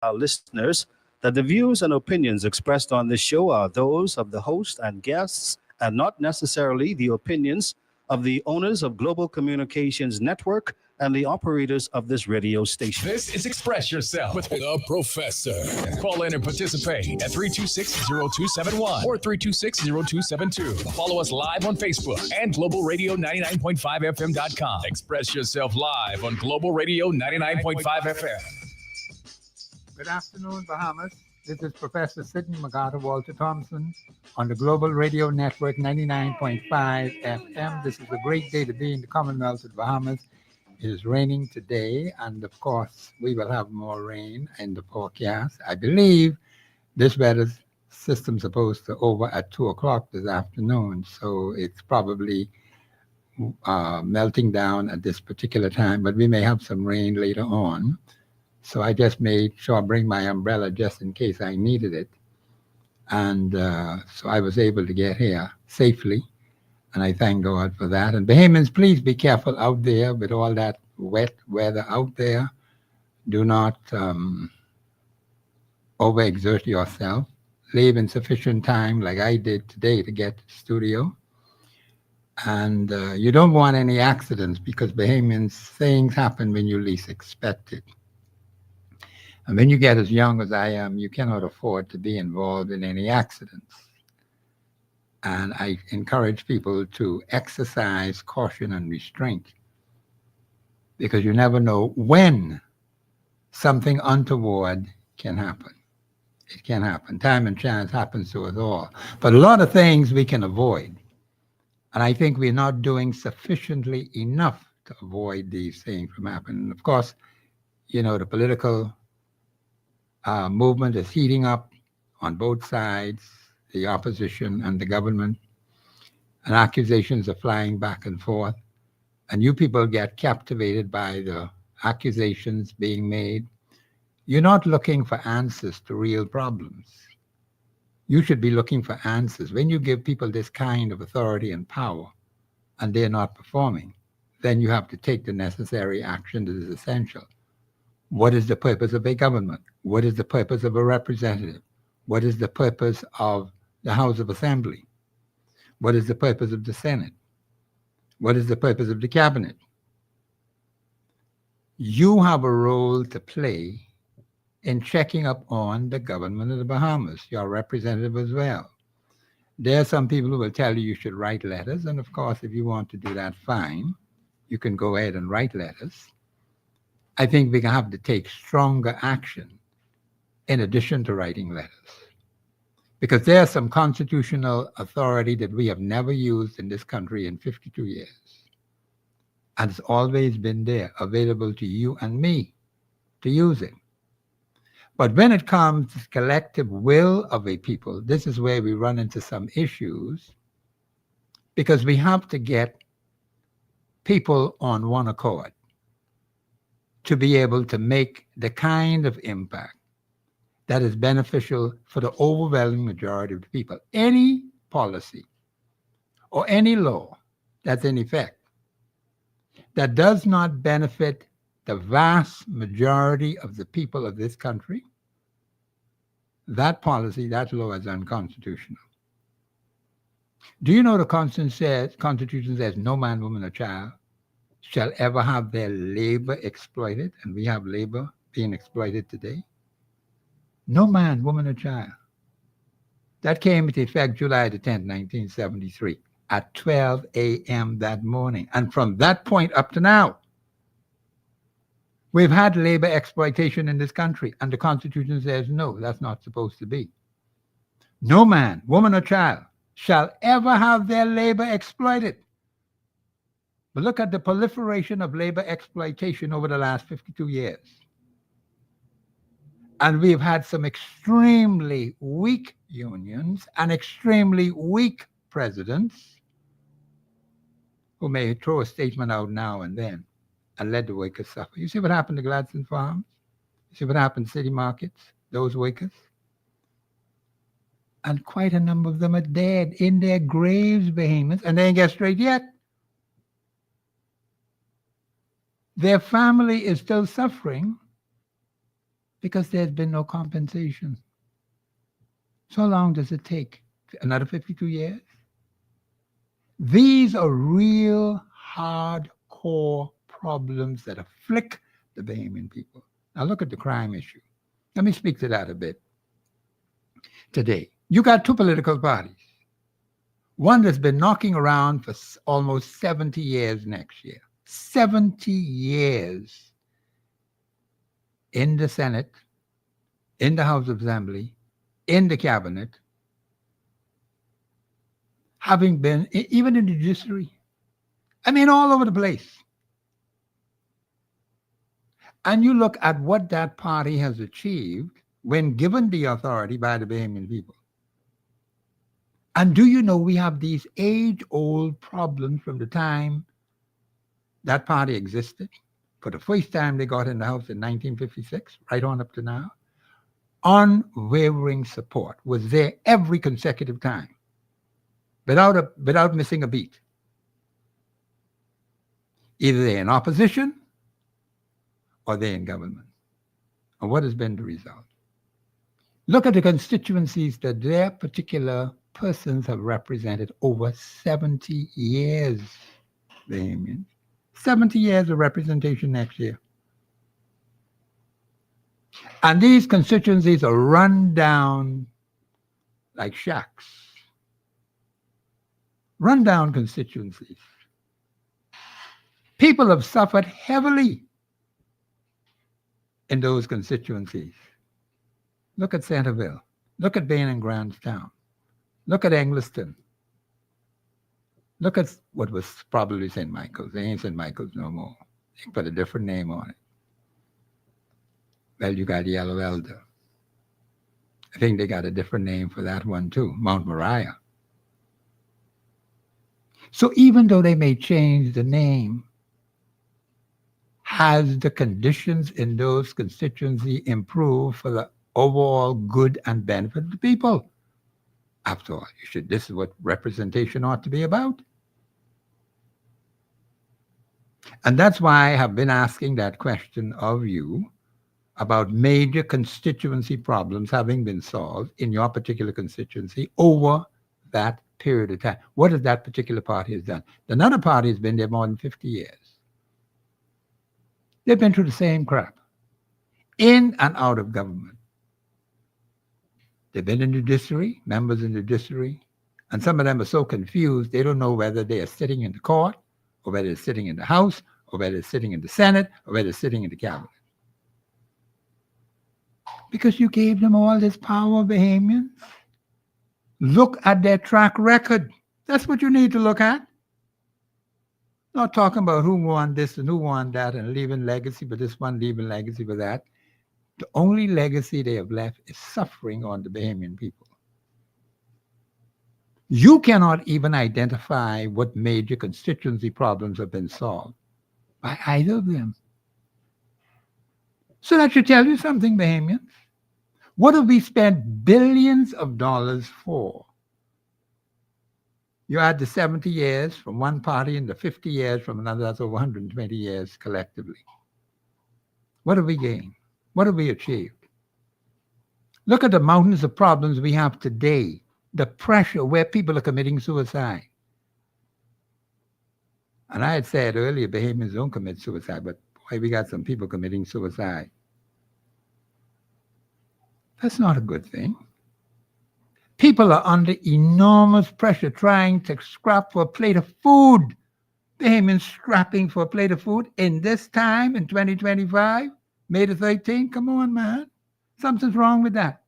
our listeners that the views and opinions expressed on this show are those of the host and guests and not necessarily the opinions of the owners of Global Communications Network and the operators of this radio station. This is Express Yourself with The Professor. Call in and participate at 326-0271 or 326-0272. Follow us live on Facebook and Global Radio 99.5FM.com. Express yourself live on Global Radio 99.5 FM. Good afternoon, Bahamas. This is Professor Sidney Walter Thompson on the Global Radio Network 99.5 FM. This is a great day to be in the Commonwealth of the Bahamas. It is raining today, and of course, we will have more rain in the forecast. I believe this weather system is supposed to over at 2 o'clock this afternoon, so it's probably melting down at this particular time, but we may have some rain later on. So I just made sure I bring my umbrella just in case I needed it. And so I was able to get here safely. And I thank God for that. And Bahamians, please be careful out there with all that wet weather out there. Do not overexert yourself. Leave in sufficient time like I did today to get to the studio. And you don't want any accidents because Bahamians, things happen when you least expect it. And when you get as young as I am, you cannot afford to be involved in any accidents. And I encourage people to exercise caution and restraint because you never know when something untoward can happen. It can happen. Time and chance happens to us all. But a lot of things we can avoid. And I think we're not doing sufficiently enough to avoid these things from happening. And of course, you know, the political movement is heating up on both sides, the opposition and the government, and accusations are flying back and forth. And you people get captivated by the accusations being made. You're not looking for answers to real problems. You should be looking for answers. When you give people this kind of authority and power and they're not performing, then you have to take the necessary action that is essential. What is the purpose of a government? What is the purpose of a representative? What is the purpose of the House of Assembly? What is the purpose of the Senate? What is the purpose of the cabinet? You have a role to play in checking up on the government of the Bahamas, your representative as well. There are some people who will tell you should write letters, and of course, if you want to do that, fine. You can go ahead and write letters. I think we have to take stronger action in addition to writing letters. Because there's some constitutional authority that we have never used in this country in 52 years. And it's always been there, available to you and me to use it. But when it comes to the collective will of a people, this is where we run into some issues, because we have to get people on one accord to be able to make the kind of impact that is beneficial for the overwhelming majority of the people. Any policy or any law that's in effect that does not benefit the vast majority of the people of this country, that policy, that law is unconstitutional. Do you know the Constitution says no man, woman, or child shall ever have their labor exploited, and we have labor being exploited today? No man, woman, or child. That came into effect July the 10th, 1973, at 12 a.m. that morning. And from that point up to now, we've had labor exploitation in this country, and the Constitution says, no, that's not supposed to be. No man, woman, or child shall ever have their labor exploited. But look at the proliferation of labor exploitation over the last 52 years. And we've had some extremely weak unions and extremely weak presidents who may throw a statement out now and then and let the workers suffer. You see what happened to Gladstone Farms? You see what happened to city markets, those workers? And quite a number of them are dead in their graves, Bahamians, and they ain't get straight yet. Their family is still suffering because there's been no compensation. So how long does it take? Another 52 years? These are real hardcore problems that afflict the Bahamian people. Now look at the crime issue. Let me speak to that a bit today. You got two political parties. One that's been knocking around for almost 70 years next year. 70 years in the Senate, in the House of Assembly, in the cabinet, having been even in the judiciary. I mean, all over the place. And you look at what that party has achieved when given the authority by the Bahamian people. And do you know we have these age-old problems from the time that party existed? For the first time they got in the House in 1956, right on up to now. Unwavering support was there every consecutive time, without missing a beat. Either they're in opposition or they're in government. And what has been the result? Look at the constituencies that their particular persons have represented over 70 years, Bahamians. 70 years of representation next year. And these constituencies are run down like shacks. Run down constituencies. People have suffered heavily in those constituencies. Look at Centerville. Look at Bain and Grandstown. Look at Engliston. Look at what was probably St. Michael's. They ain't St. Michael's no more. They put a different name on it. Well, you got Yellow Elder. I think they got a different name for that one too, Mount Moriah. So even though they may change the name, has the conditions in those constituencies improved for the overall good and benefit of the people? After all, this is what representation ought to be about. And that's why I have been asking that question of you about major constituency problems having been solved in your particular constituency over that period of time. What has that particular party has done? Another party has been there more than 50 years. They've been through the same crap, in and out of government. They've been in the judiciary, members in the judiciary, and some of them are so confused, they don't know whether they are sitting in the court, or whether they're sitting in the House, or whether they're sitting in the Senate, or whether they're sitting in the cabinet. Because you gave them all this power, Bahamians. Look at their track record. That's what you need to look at. Not talking about who won this and who won that and leaving legacy for this one, leaving legacy for that. The only legacy they have left is suffering on the Bahamian people. You cannot even identify what major constituency problems have been solved by either of them. So that should tell you something, Bahamians. What have we spent billions of dollars for? You add the 70 years from one party and the 50 years from another, that's over 120 years collectively. What have we gained? What have we achieved? Look at the mountains of problems we have today, the pressure where people are committing suicide. And I had said earlier, Bahamians don't commit suicide, but boy, we got some people committing suicide. That's not a good thing. People are under enormous pressure trying to scrap for a plate of food. Bahamians scrapping for a plate of food in this time, in 2025, May the 13th. Come on, man. Something's wrong with that.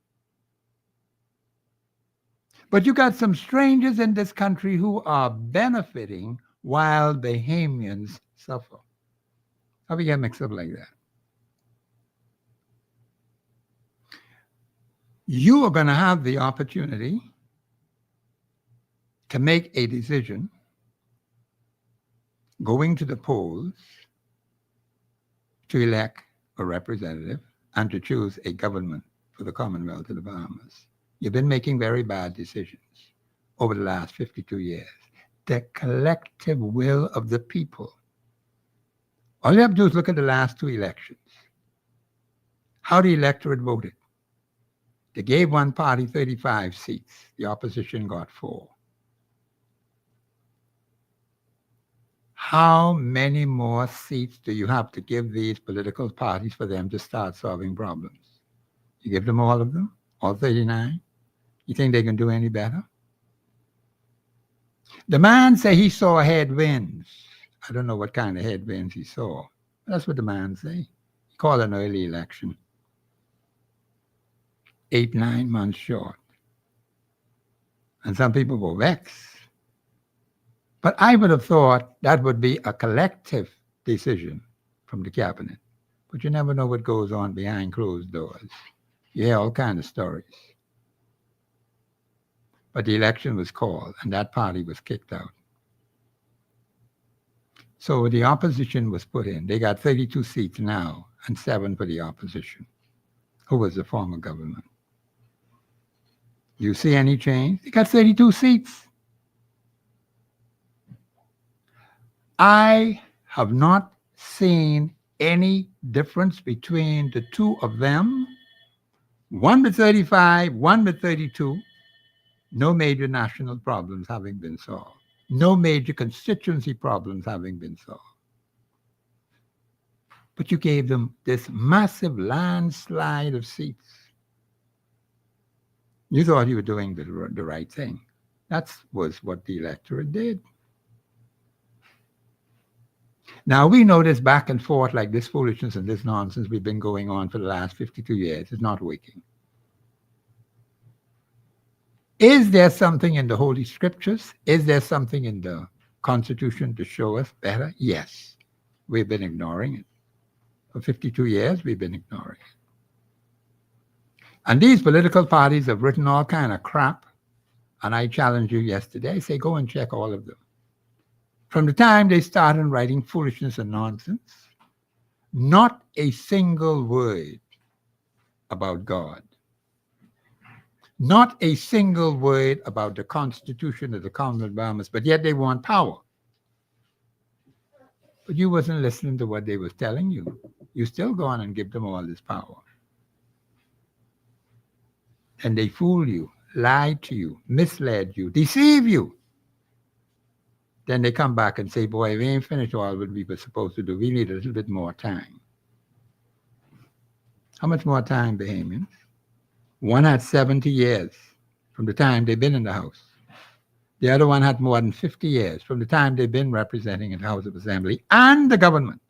But you got some strangers in this country who are benefiting while Bahamians suffer. How we get mixed up like that? You are going to have the opportunity to make a decision going to the polls to elect a representative and to choose a government for the Commonwealth of the Bahamas. You've been making very bad decisions over the last 52 years. The collective will of the people. All you have to do is look at the last two elections. How the electorate voted. They gave one party 35 seats. The opposition got 4. How many more seats do you have to give these political parties for them to start solving problems? You give them all of them? All 39? You think they can do any better? The man said he saw headwinds. I don't know what kind of headwinds he saw. That's what the man said. He called an early election. 8, 9 months short. And some people were vexed. But I would have thought that would be a collective decision from the cabinet. But you never know what goes on behind closed doors. You hear all kinds of stories. But the election was called, and that party was kicked out. So the opposition was put in. They got 32 seats now, and 7 for the opposition, who was the former government. You see any change? They got 32 seats. I have not seen any difference between the two of them. One with 35, one with 32. No major national problems having been solved. No major constituency problems having been solved. But you gave them this massive landslide of seats. You thought you were doing the right thing. That was what the electorate did. Now, we know this back and forth, like this foolishness and this nonsense we've been going on for the last 52 years is not working. Is there something in the Holy Scriptures? Is there something in the Constitution to show us better? Yes. We've been ignoring it. For 52 years, we've been ignoring it. And these political parties have written all kind of crap. And I challenged you yesterday. Say, go and check all of them. From the time they started writing foolishness and nonsense, not a single word about God. Not a single word about the Constitution of the Commonwealth of Bahamas, but yet they want power. But you wasn't listening to what they was telling you. You still go on and give them all this power. And they fool you, lied to you, misled you, deceive you. Then they come back and say, boy, we ain't finished all what we were supposed to do. We need a little bit more time. How much more time, Bahamians? One had 70 years from the time they've been in the House. The other one had more than 50 years from the time they've been representing in the House of Assembly and the government.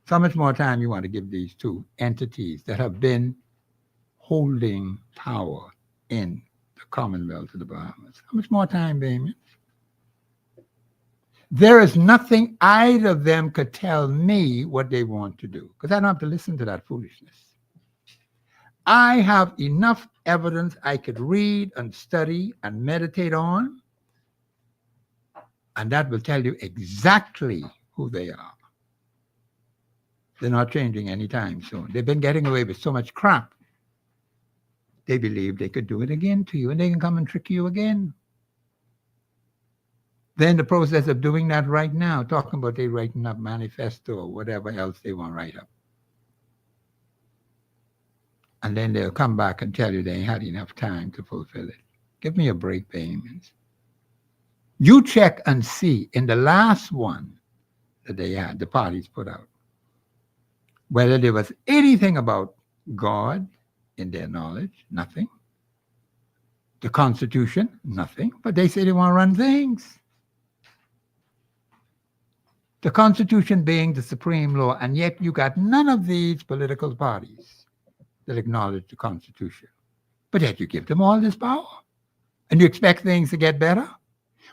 So how much more time you want to give these two entities that have been holding power in the Commonwealth of the Bahamas? How much more time, Bahamians? There is nothing either of them could tell me what they want to do, because I don't have to listen to that foolishness. I have enough evidence I could read and study and meditate on, and that will tell you exactly who they are. They're not changing anytime soon. They've been getting away with so much crap. They believe they could do it again to you, and they can come and trick you again. They're in the process of doing that right now, talking about they writing up manifesto or whatever else they want to write up. And then they'll come back and tell you they ain't had enough time to fulfill it. Give me a break, Bahamians. You check and see in the last one that they had, the parties put out, whether there was anything about God in their knowledge. Nothing. The Constitution, nothing. But they say they want to run things. The Constitution being the supreme law, and yet you got none of these political parties that acknowledge the Constitution. But yet you give them all this power. And you expect things to get better?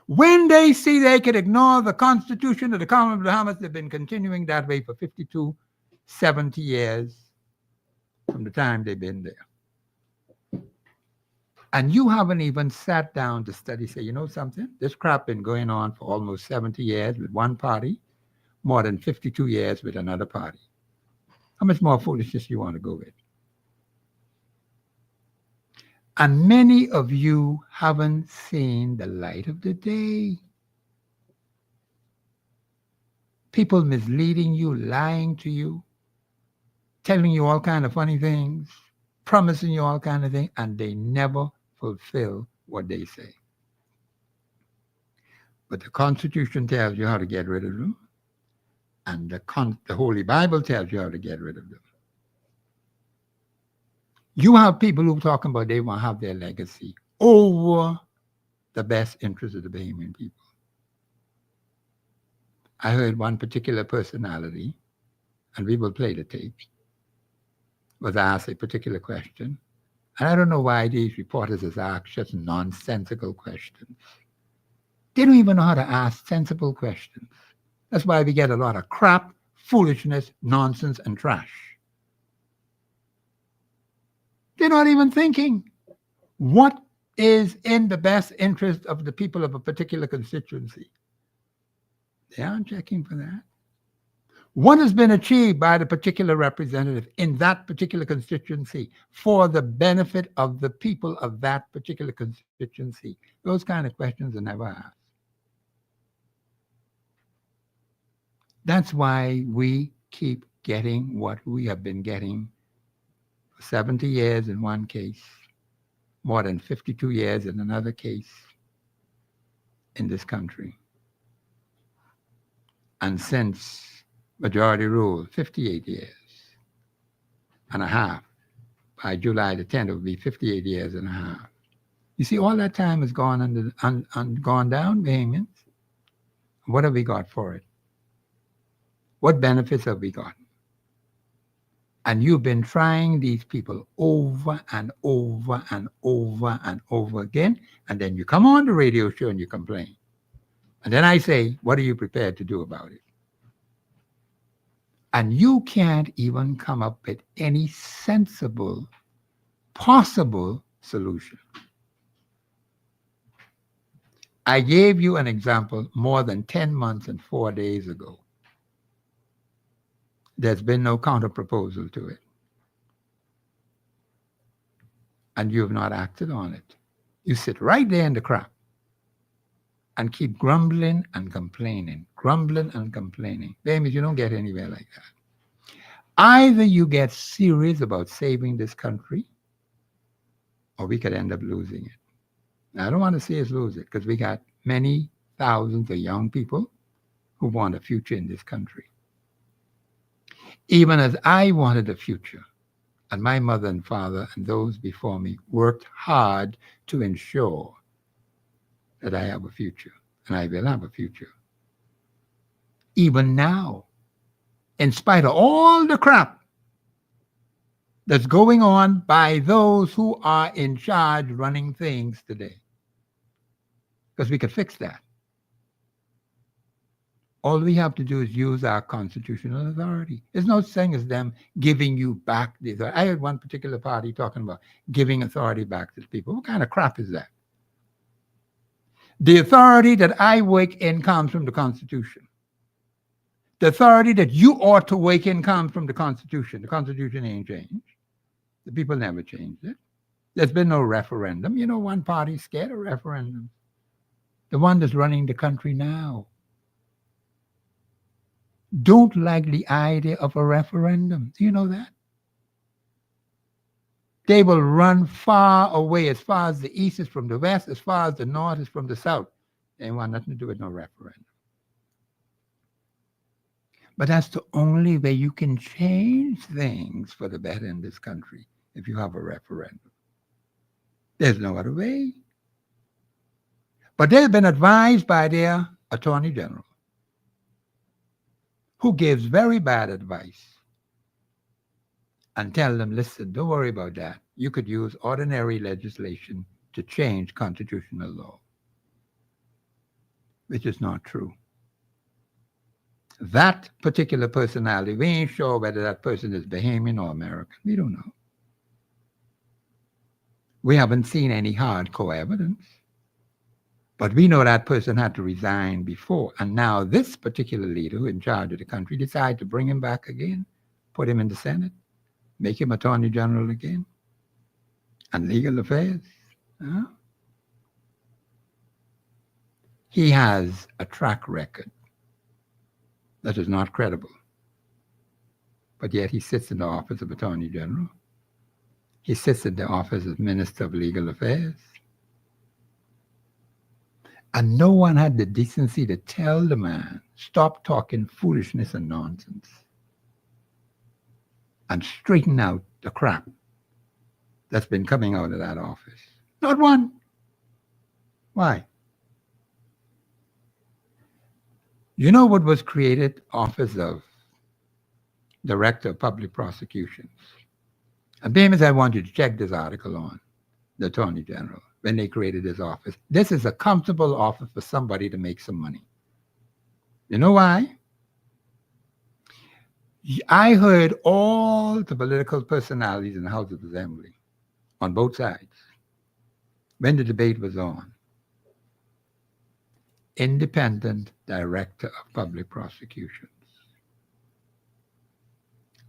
When they see they can ignore the Constitution of the Commonwealth of the Bahamas, they've been continuing that way for 52, 70 years from the time they've been there. And you haven't even sat down to study, say, you know something? This crap been going on for almost 70 years with one party, more than 52 years with another party. How much more foolishness you want to go with? And many of you haven't seen the light of the day. People misleading you, lying to you, telling you all kind of funny things, promising you all kind of things, and they never fulfill what they say. But the Constitution tells you how to get rid of them, and the Holy Bible tells you how to get rid of them. You have people who are talking about they want to have their legacy over the best interest of the Bahamian people. I heard one particular personality, and we will play the tapes, was asked a particular question. And I don't know why these reporters has asked such nonsensical questions. They don't even know how to ask sensible questions. That's why we get a lot of crap, foolishness, nonsense, and trash. They're not even thinking what is in the best interest of the people of a particular constituency. They aren't checking for that. What has been achieved by the particular representative in that particular constituency for the benefit of the people of that particular constituency? Those kind of questions are never asked. That's why we keep getting what we have been getting for 70 years in one case, more than 52 years in another case in this country. And since majority rule, 58 years and a half. By July the 10th, it will be 58 years and a half. You see, all that time has gone gone down, Bahamians. What have we got for it? What benefits have we gotten? And you've been trying these people over and over and over and over again, and then you come on the radio show and you complain. And then I say, what are you prepared to do about it? And you can't even come up with any sensible, possible solution. I gave you an example more than 10 months and 4 days ago. There's been no counter proposal to it. And you have not acted on it. You sit right there in the crap and keep grumbling and complaining, grumbling and complaining. Babies, you don't get anywhere like that. Either you get serious about saving this country, or we could end up losing it. Now, I don't want to see us lose it, because we got many thousands of young people who want a future in this country. Even as I wanted a future, and my mother and father and those before me worked hard to ensure that I have a future, and I will have a future. Even now, in spite of all the crap that's going on by those who are in charge running things today, because we could fix that. All we have to do is use our constitutional authority. There's no thing as them giving you back the authority. I heard one particular party talking about giving authority back to the people. What kind of crap is that? The authority that I wake in comes from the Constitution. The authority that you ought to wake in comes from the Constitution. The Constitution ain't changed. The people never changed it. There's been no referendum. You know, one party's scared of referendum. The one that's running the country now don't like the idea of a referendum. Do you know that? They will run far away, as far as the east is from the west, as far as the north is from the south. They want nothing to do with no referendum. But that's the only way you can change things for the better in this country, if you have a referendum. There's no other way. But they've been advised by their Attorney General, who gives very bad advice, and tell them, listen, don't worry about that. You could use ordinary legislation to change constitutional law, which is not true. That particular personality, we ain't sure whether that person is Bahamian or American. We don't know. We haven't seen any hardcore evidence. But we know that person had to resign before. And now this particular leader who in charge of the country decided to bring him back again, put him in the Senate, make him Attorney General again, and legal affairs. He has a track record that is not credible. but yet he sits in the office of Attorney General. He sits in the office of Minister of Legal Affairs. And no one had the decency to tell the man, stop talking foolishness and nonsense and straighten out the crap that's been coming out of that office. Not one. Why? You know what was created? Office of Director of Public Prosecutions. And Bamis, I want you to check this article on the Attorney General when they created this office. This is a comfortable office for somebody to make some money. You know why? I heard all the political personalities in the House of Assembly on both sides when the debate was on. Independent Director of Public Prosecutions.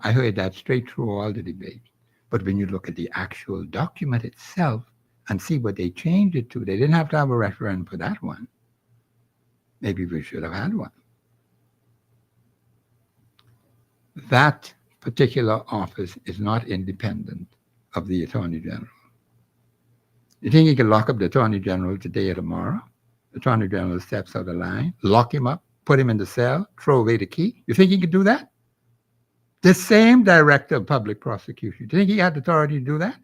I heard that straight through all the debate. But when you look at the actual document itself and see what they changed it to, they didn't have to have a referendum for that one. Maybe we should have had one. That particular office is not independent of the Attorney General. You think you can lock up the Attorney General today or tomorrow? The Attorney General steps out of line, lock him up, put him in the cell, throw away the key. You think he can do that? The same Director of Public Prosecution. Do you think he had the authority to do that?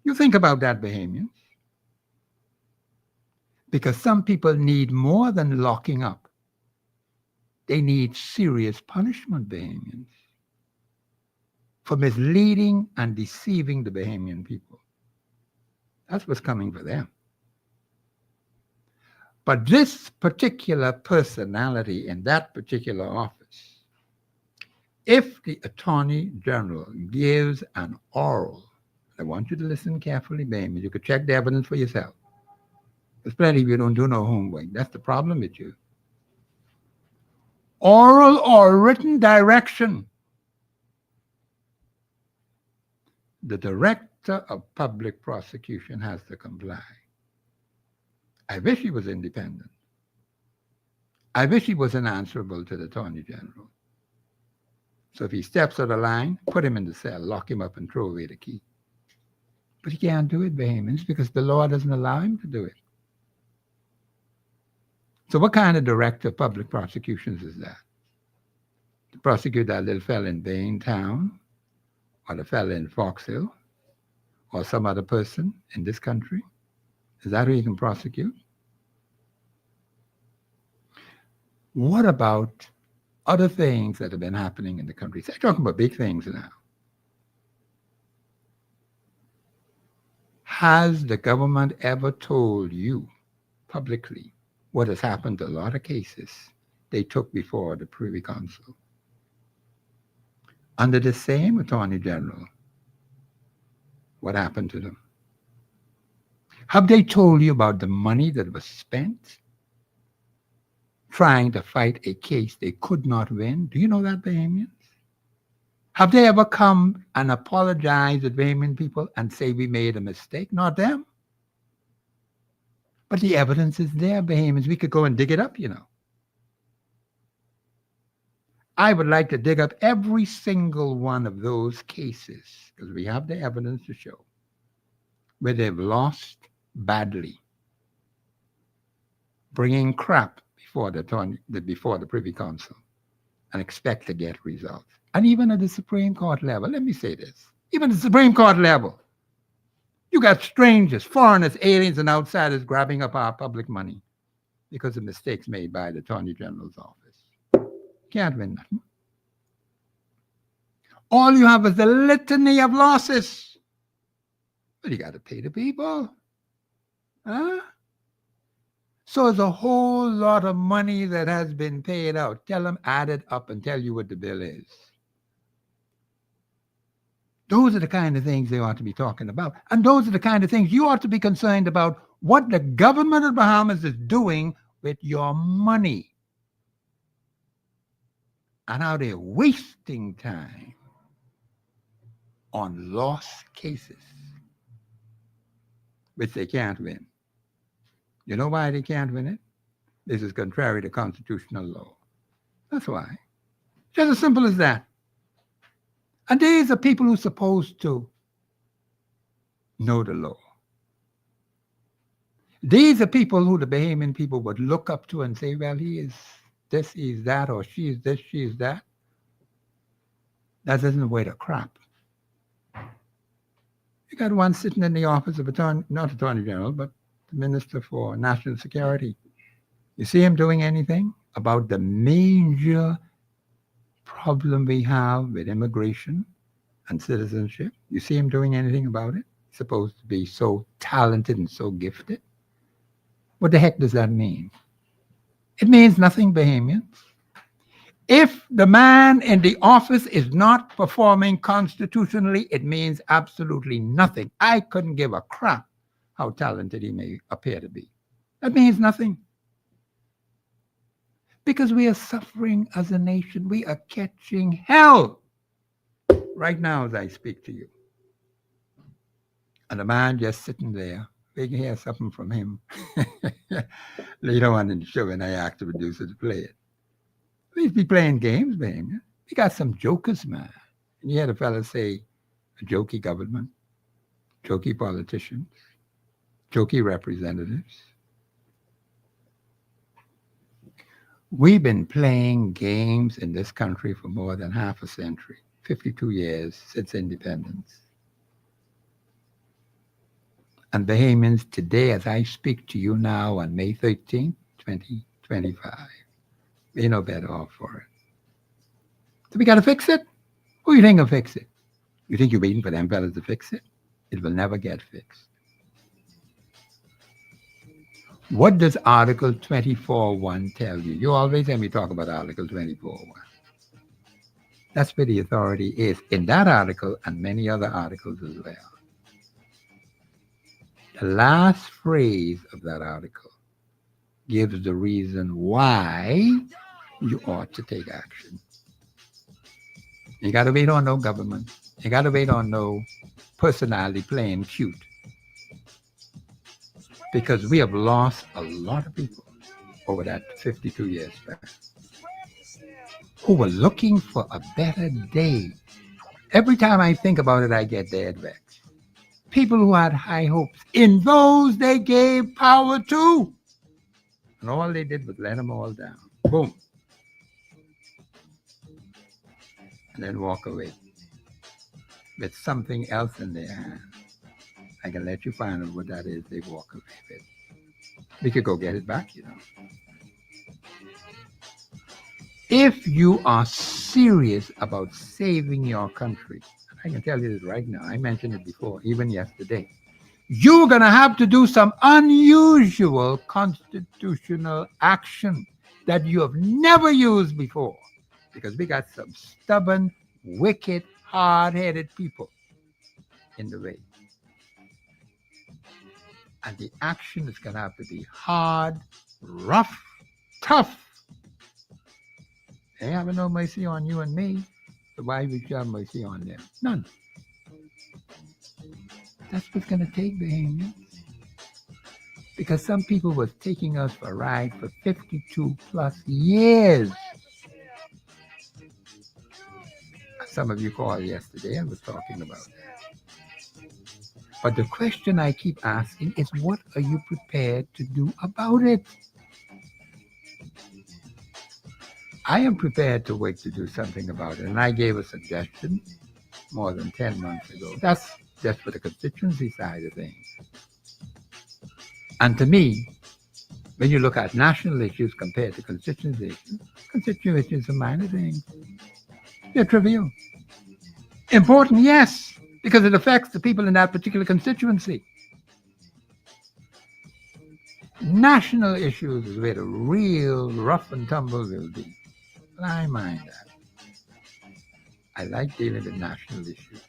You think about that, Bahamians. Because some people need more than locking up. They need serious punishment, Bahamians, for misleading and deceiving the Bahamian people. That's what's coming for them. But this particular personality in that particular office, if the Attorney General gives an oral, I want you to listen carefully, baby. You could check the evidence for yourself. There's plenty of you don't do no homework. That's the problem with you. Oral or written direction. The Director of Public Prosecution has to comply. I wish he was independent. I wish he wasn't answerable to the Attorney General. So if he steps out of line, put him in the cell, lock him up, and throw away the key. But he can't do it, Bahamians, because the law doesn't allow him to do it. So what kind of Director of Public Prosecutions is that? To prosecute that little fella in Baintown, or the fella in Fox Hill, or some other person in this country? Is that who you can prosecute? What about other things that have been happening in the country? So I'm talking about big things now. Has the government ever told you publicly what has happened to a lot of cases they took before the Privy Council? Under the same Attorney General, what happened to them? Have they told you about the money that was spent trying to fight a case they could not win? Do you know that, Bahamians? Have they ever come and apologized to Bahamian people and say we made a mistake? Not them. But the evidence is there, Bahamians. We could go and dig it up, you know. I would like to dig up every single one of those cases because we have the evidence to show where they've lost badly, bringing crap before the Privy Council and expect to get results. And even at the Supreme Court level, let me say this, even at the Supreme Court level, you got strangers, foreigners, aliens, and outsiders grabbing up our public money because of mistakes made by the Attorney General's office. Can't win nothing. All you have is a litany of losses. But you got to pay the people. Huh? So there's a whole lot of money that has been paid out. Tell them, add it up and tell you what the bill is. Those are the kind of things they ought to be talking about. And those are the kind of things you ought to be concerned about, what the government of Bahamas is doing with your money. And how they're wasting time on lost cases, which they can't win. You know why they can't win it? This is contrary to constitutional law. That's why. Just as simple as that. And these are people who are supposed to know the law. These are people who the Bahamian people would look up to and say, well, he is this, he is that, or she is this, she is that. That doesn't weigh the crap. You got one sitting in the office of not Attorney General, but the Minister for National Security. You see him doing anything about the major problem we have with immigration and citizenship? You see him doing anything about it? He's supposed to be so talented and so gifted. What the heck does that mean? It means nothing, Bahamians. If the man in the office is not performing constitutionally, it means absolutely nothing. I couldn't give a crap how talented he may appear to be. That means nothing. Because we are suffering as a nation. We are catching hell right now as I speak to you. And the man just sitting there, we can hear something from him later on in the show when I asked the producer to play it. We be playing games, man. We got some jokers, man. And you had a fella say, a jokey government, jokey politicians, jokey representatives. We've been playing games in this country for more than half a century, 52 years since independence. And Bahamians, today, as I speak to you now on May 13th, 2025, we're no better off for it. So we got to fix it. Who you think will fix it? You think you're waiting for them fellas to fix it? It will never get fixed. What does Article 24.1 tell you? You always hear me talk about Article 24.1. That's where the authority is in that article and many other articles as well. The last phrase of that article gives the reason why you ought to take action. You got to wait on no government. You got to wait on no personality playing cute. Because we have lost a lot of people over that 52 years back who were looking for a better day. Every time I think about it, I get dead vexed. People who had high hopes. In those they gave power to. And all they did was let them all down. Boom. And then walk away with something else in their hand. I can let you find out what that is they walk away with. We could go get it back, you know. If you are serious about saving your country, I can tell you this right now, I mentioned it before, even yesterday, you're going to have to do some unusual constitutional action that you have never used before, because we got some stubborn, wicked, hard-headed people in the way. And the action is going to have to be hard, rough, tough. They have no mercy on you and me. So why would you have mercy on them? None. That's what's going to take, Bahamians. Because some people was taking us for a ride for 52 plus years. Some of you called yesterday and was talking about that. But the question I keep asking is, what are you prepared to do about it? I am prepared to wait to do something about it. And I gave a suggestion more than 10 months ago. That's just for the constituency side of things. And to me, when you look at national issues compared to constituency issues are minor things. They're trivial. Important, yes, because it affects the people in that particular constituency. National issues is where the real rough and tumble will be. But I mind that. I like dealing with national issues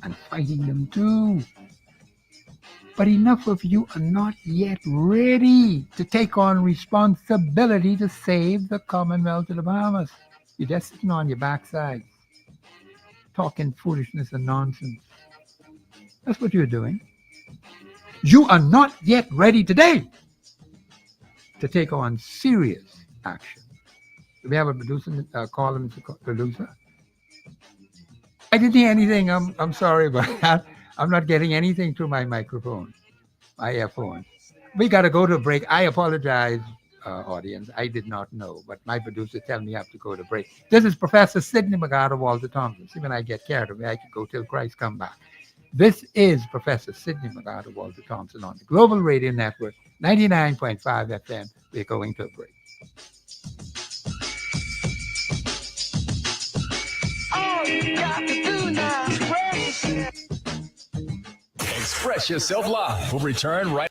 and fighting them too. But enough of you are not yet ready to take on responsibility to save the Commonwealth of the Bahamas. You're just sitting on your backside, talking foolishness and nonsense. That's what you're doing. You are not yet ready today to take on serious action. Do we have a producer, call him producer? I didn't hear anything. I'm sorry about that. I'm not getting anything through my microphone, my earphone. We got to go to break. I apologize, audience. I did not know, but my producer tell me I have to go to break. This is Professor Sidney McGarr, Walter Thompson. See, when I get carried away, I could go till Christ come back. This is Professor Sidney McGarr, Walter Thompson on the Global Radio Network, 99.5 FM. We're going to a break. All you got to do now is pray. Express Yourself Live will return right.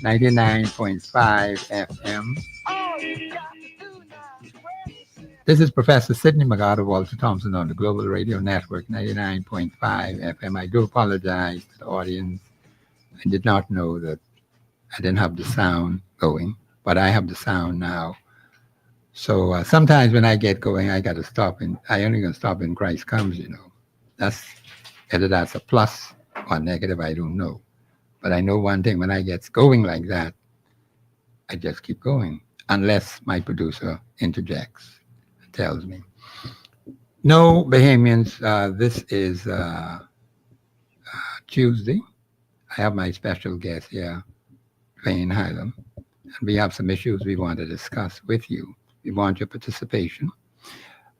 .5 FM. All you got to do now is pray. This is Professor Sidney McGarr, Walter Thompson on the Global Radio Network, 99.5 FM. I do apologize to the audience. I did not know that I didn't have the sound going, but I have the sound now. So sometimes when I get going, I got to stop, and I only gonna stop when Christ comes. That's whether that's a plus or negative, I don't know. But I know one thing: when I get going like that, I just keep going, unless my producer interjects and tells me. No, Bahamians, this is Tuesday. I have my special guest here, Wayne Highland, and we have some issues we want to discuss with you. We want your participation.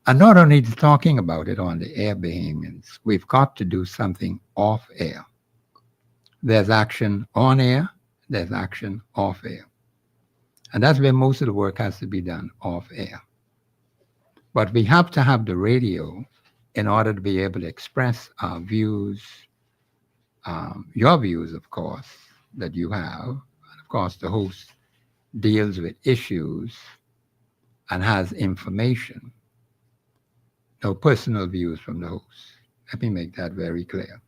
And not only talking about it on the air, Bahamians, we've got to do something off air. There's action on air, there's action off air. And that's where most of the work has to be done, off air. But we have to have the radio in order to be able to express our views, your views, of course, that you have. And of course, the host deals with issues and has information. No personal views from the host. Let me make that very clear.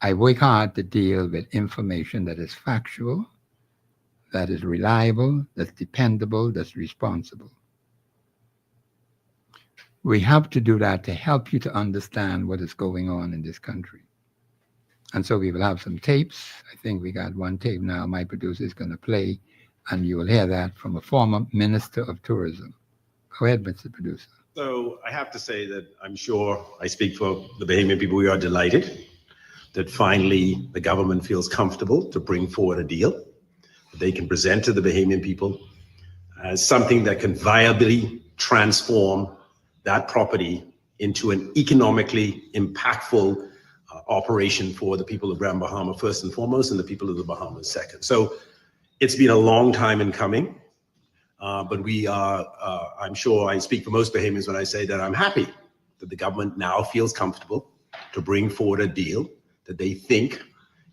I work hard to deal with information that is factual, that is reliable, that's dependable, that's responsible. We have to do that to help you to understand what is going on in this country. And so we will have some tapes. I think we got one tape now my producer is going to play, and you will hear that from a former Minister of Tourism. Go ahead, Mr. Producer. So I have to say that I'm sure I speak for the Bahamian people. We are delighted that finally the government feels comfortable to bring forward a deal that they can present to the Bahamian people as something that can viably transform that property into an economically impactful operation for the people of Grand Bahama first and foremost, and the people of the Bahamas second. So it's been a long time in coming, but we are, I'm sure I speak for most Bahamians when I say that I'm happy that the government now feels comfortable to bring forward a deal that they think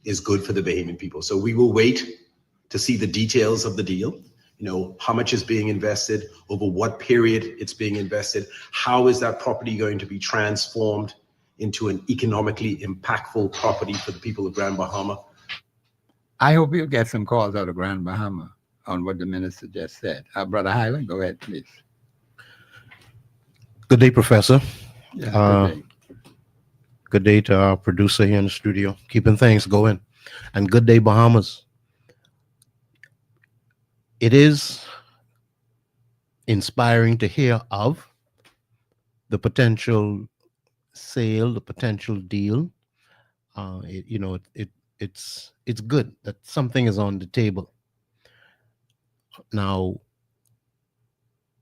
is good for the Bahamian people. So we will wait to see the details of the deal. You know, how much is being invested, over what period it's being invested, how is that property going to be transformed into an economically impactful property for the people of Grand Bahama. I hope you'll get some calls out of Grand Bahama on what the minister just said. Brother Highland, go ahead, please. Good day, Professor. Yeah, good day. Good day to our producer here in the studio, keeping things going. And good day, Bahamas. It is inspiring to hear of the potential sale, the potential deal. It's good that something is on the table. Now,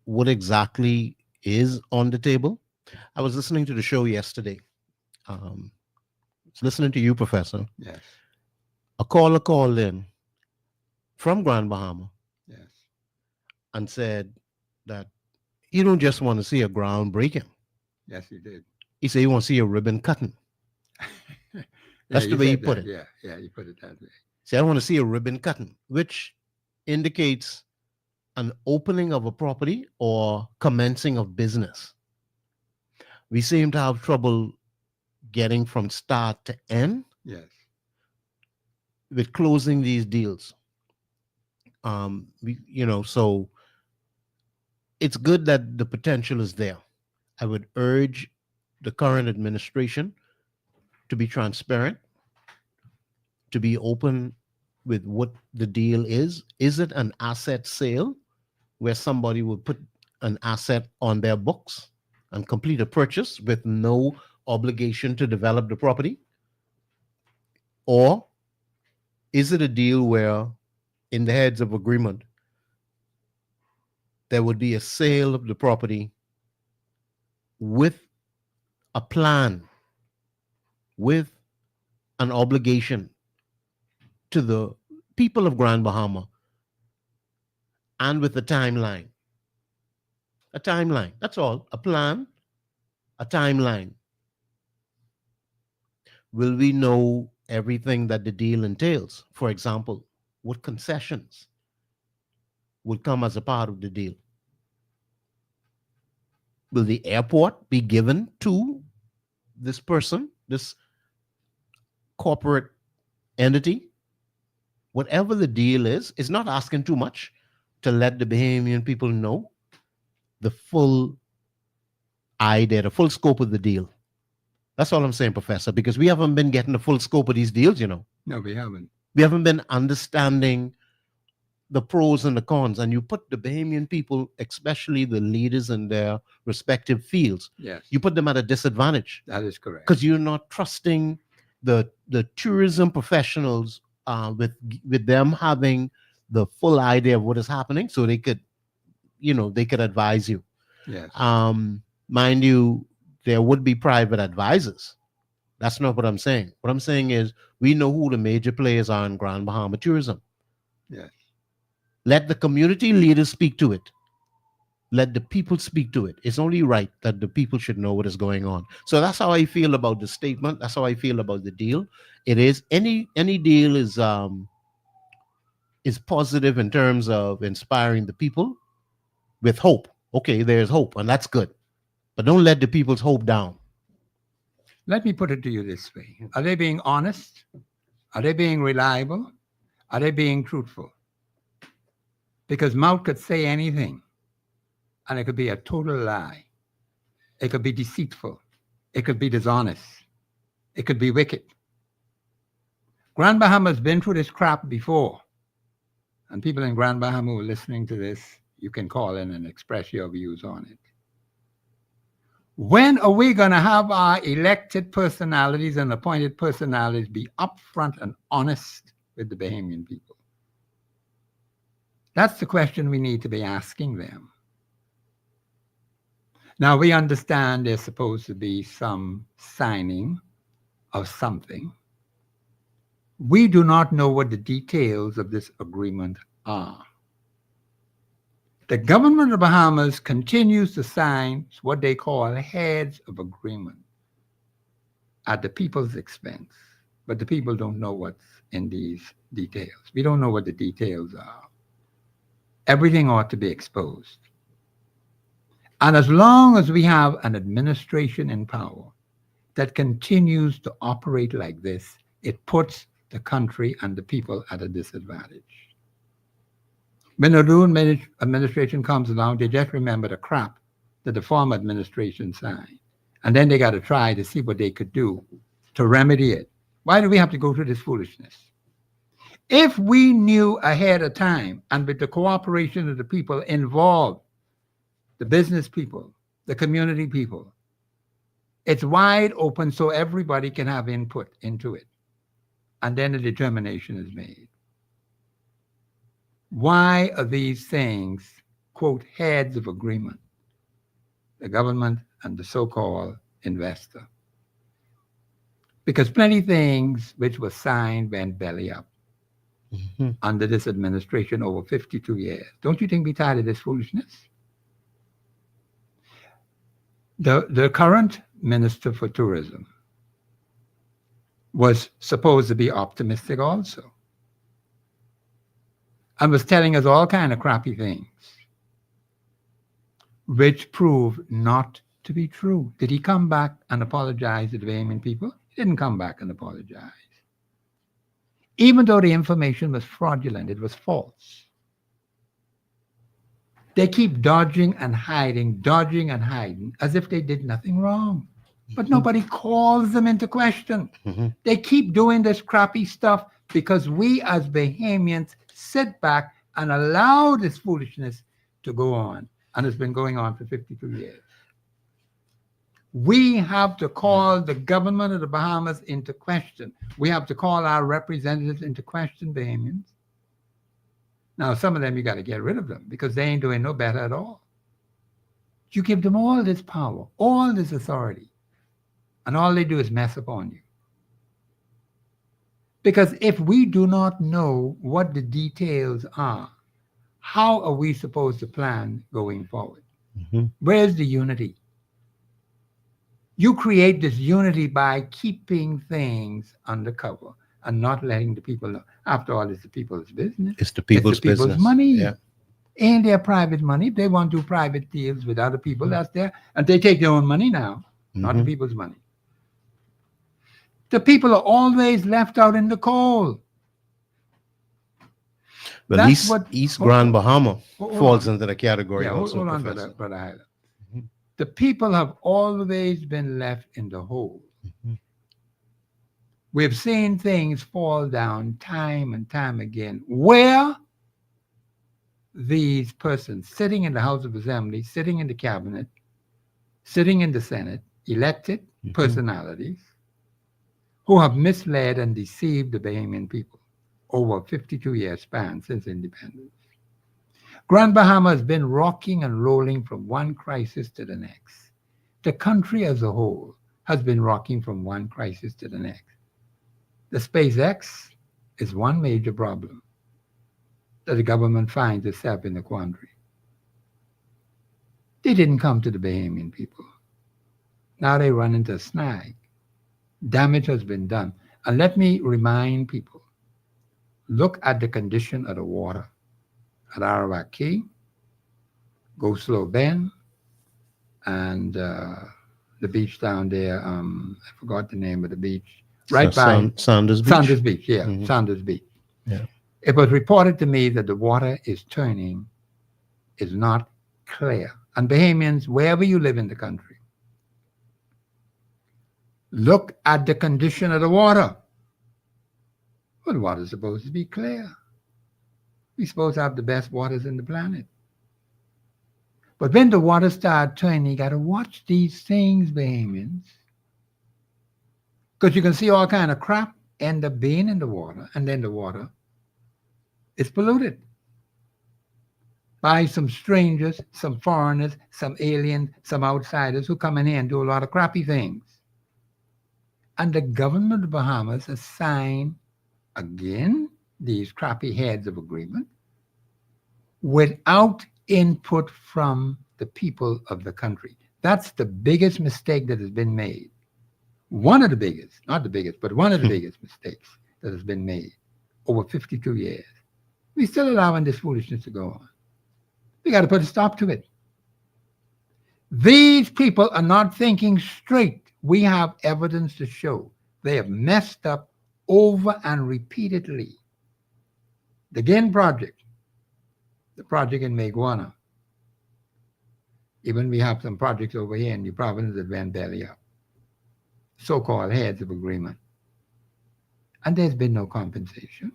what exactly is on the table? I was listening to the show yesterday. Listening to you, Professor. Yes. A caller called in from Grand Bahama. Yes. And said that you don't just want to see a ground breaking. Yes, he did. He said you want to see a ribbon cutting. That's the way he put it. Yeah, he put it that way. See, I want to see a ribbon cutting, which indicates an opening of a property or commencing of business. We seem to have trouble getting from start to end. Yes. With closing these deals. So it's good that the potential is there. I would urge the current administration to be transparent, to be open with what the deal is. Is it an asset sale where somebody would put an asset on their books and complete a purchase with no obligation to develop the property? Or is it a deal where in the heads of agreement, there would be a sale of the property with a plan, with an obligation to the people of Grand Bahama, and with a timeline? A timeline, that's all. A plan, a timeline. Will we know everything that the deal entails? For example, what concessions would come as a part of the deal? Will the airport be given to this person, this corporate entity? Whatever the deal is, it's not asking too much to let the Bahamian people know the full idea, the full scope of the deal. That's all I'm saying, Professor, because we haven't been getting the full scope of these deals, you know. No, we haven't. We haven't been understanding the pros and the cons. And you put the Bahamian people, especially the leaders in their respective fields, Yes, you put them at a disadvantage that is correct. because you're not trusting the tourism professionals with them having the full idea of what is happening, so they could advise you. Yes. Mind you, there would be private advisors. That's not what I'm saying. What I'm saying is we know who the major players are in Grand Bahama tourism. Yes. Let the community leaders speak to it. Let the people speak to it. It's only right that the people should know what is going on. So that's how I feel about the statement. That's how I feel about the deal. It is any deal is positive in terms of inspiring the people with hope. Okay, there's hope, and that's good. But don't let the people's hope down. Let me put it to you this way. Are they being honest? Are they being reliable? Are they being truthful? Because mouth could say anything, and it could be a total lie. It could be deceitful. It could be dishonest. It could be wicked. Grand Bahama's been through this crap before. And people in Grand Bahama who are listening to this, you can call in and express your views on it. When are we going to have our elected personalities and appointed personalities be upfront and honest with the Bahamian people? That's the question we need to be asking them. Now, we understand there's supposed to be some signing of something. We do not know what the details of this agreement are. The government of the Bahamas continues to sign what they call heads of agreement at the people's expense, but the people don't know what's in these details. We don't know what the details are. Everything ought to be exposed. And as long as we have an administration in power that continues to operate like this, it puts the country and the people at a disadvantage. When the new administration comes along, they just remember the crap that the former administration signed. And then they got to try to see what they could do to remedy it. Why do we have to go through this foolishness? If we knew ahead of time and with the cooperation of the people involved, the business people, the community people, it's wide open so everybody can have input into it. And then a determination is made. Why are these things, quote, heads of agreement? The government and the so-called investor. Because plenty of things which were signed went belly up under this administration over 52 years. Don't you think we're tired of this foolishness? The current Minister for Tourism was supposed to be optimistic also, and was telling us all kind of crappy things, which proved not to be true. Did he come back and apologize to the Bahamian people? He didn't come back and apologize. Even though the information was fraudulent, it was false. They keep dodging and hiding, as if they did nothing wrong. But nobody calls them into question. They keep doing this crappy stuff because we as Bahamians sit back and allow this foolishness to go on. And it's been going on for 52 years. We have to call the government of the Bahamas into question. We have to call our representatives into question, Bahamians. Now, some of them, you got to get rid of them because they ain't doing no better at all. You give them all this power, all this authority, and all they do is mess upon you. Because if we do not know what the details are, how are we supposed to plan going forward? Where's the unity? You create this unity by keeping things undercover and not letting the people know. After all, it's the people's business. It's the people's business. Money. Yeah. Ain't their private money. If they want to do private deals with other people, that's there. And they take their own money now, not the people's money. The people are always left out in the cold. But at least East Grand Bahama falls into the category also. Hold on, Brother Hyla. The people have always been left in the hole. We've seen things fall down time and time again. Where these persons sitting in the House of Assembly, sitting in the cabinet, sitting in the Senate, elected personalities who have misled and deceived the Bahamian people over a 52-year span since independence. Grand Bahama has been rocking and rolling from one crisis to the next. The country as a whole has been rocking from one crisis to the next. The SpaceX is one major problem that the government finds itself in a quandary. They didn't come to the Bahamian people. Now they run into a snag. Damage has been done. And let me remind people, look at the condition of the water at Ararat Key, Go Slow Bend, and the beach down there. I forgot the name of the beach. Right by Saunders Beach. Saunders Beach, yeah, Mhm. Saunders Beach. Yeah. It was reported to me that the water is not clear. And Bahamians, wherever you live in the country, look at the condition of the water. Well, the water is supposed to be clear. We're supposed to have the best waters in the planet. But when the water starts turning, you got to watch these things, Bahamians. Because you can see all kind of crap end up being in the water, and then the water is polluted by some strangers, some foreigners, some aliens, some outsiders who come in here and do a lot of crappy things. And the government of the Bahamas has signed, again, these crappy heads of agreement without input from the people of the country. That's the biggest mistake that has been made. One of the biggest, not the biggest, but one of the biggest mistakes that has been made over 52 years. We're still allowing this foolishness to go on. We got to put a stop to it. These people are not thinking straight. We have evidence to show they have messed up over and repeatedly. The GAIN project, the project in Maguana. Even we have some projects over here in the province that went belly up. So-called heads of agreement. And there's been no compensation.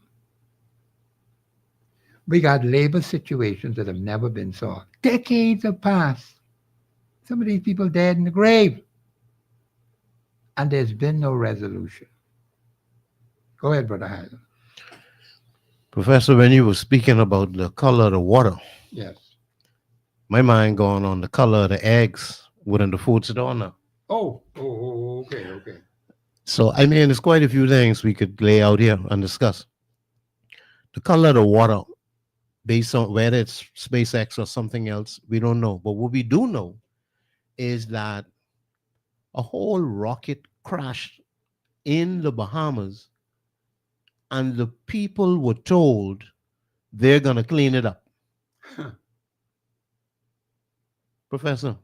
We got labor situations that have never been solved. Decades have passed. Some of these people dead in the grave. And there's been no resolution. Go ahead, Brother Hyland. Professor, when you were speaking about the color of the water, Yes. my mind going on the color of the eggs within the food store now. Okay. So, I mean, there's quite a few things we could lay out here and discuss. The color of the water, based on whether it's SpaceX or something else, we don't know. But what we do know is that a whole rocket crashed in the Bahamas, and the people were told they're going to clean it up. Huh. Professor,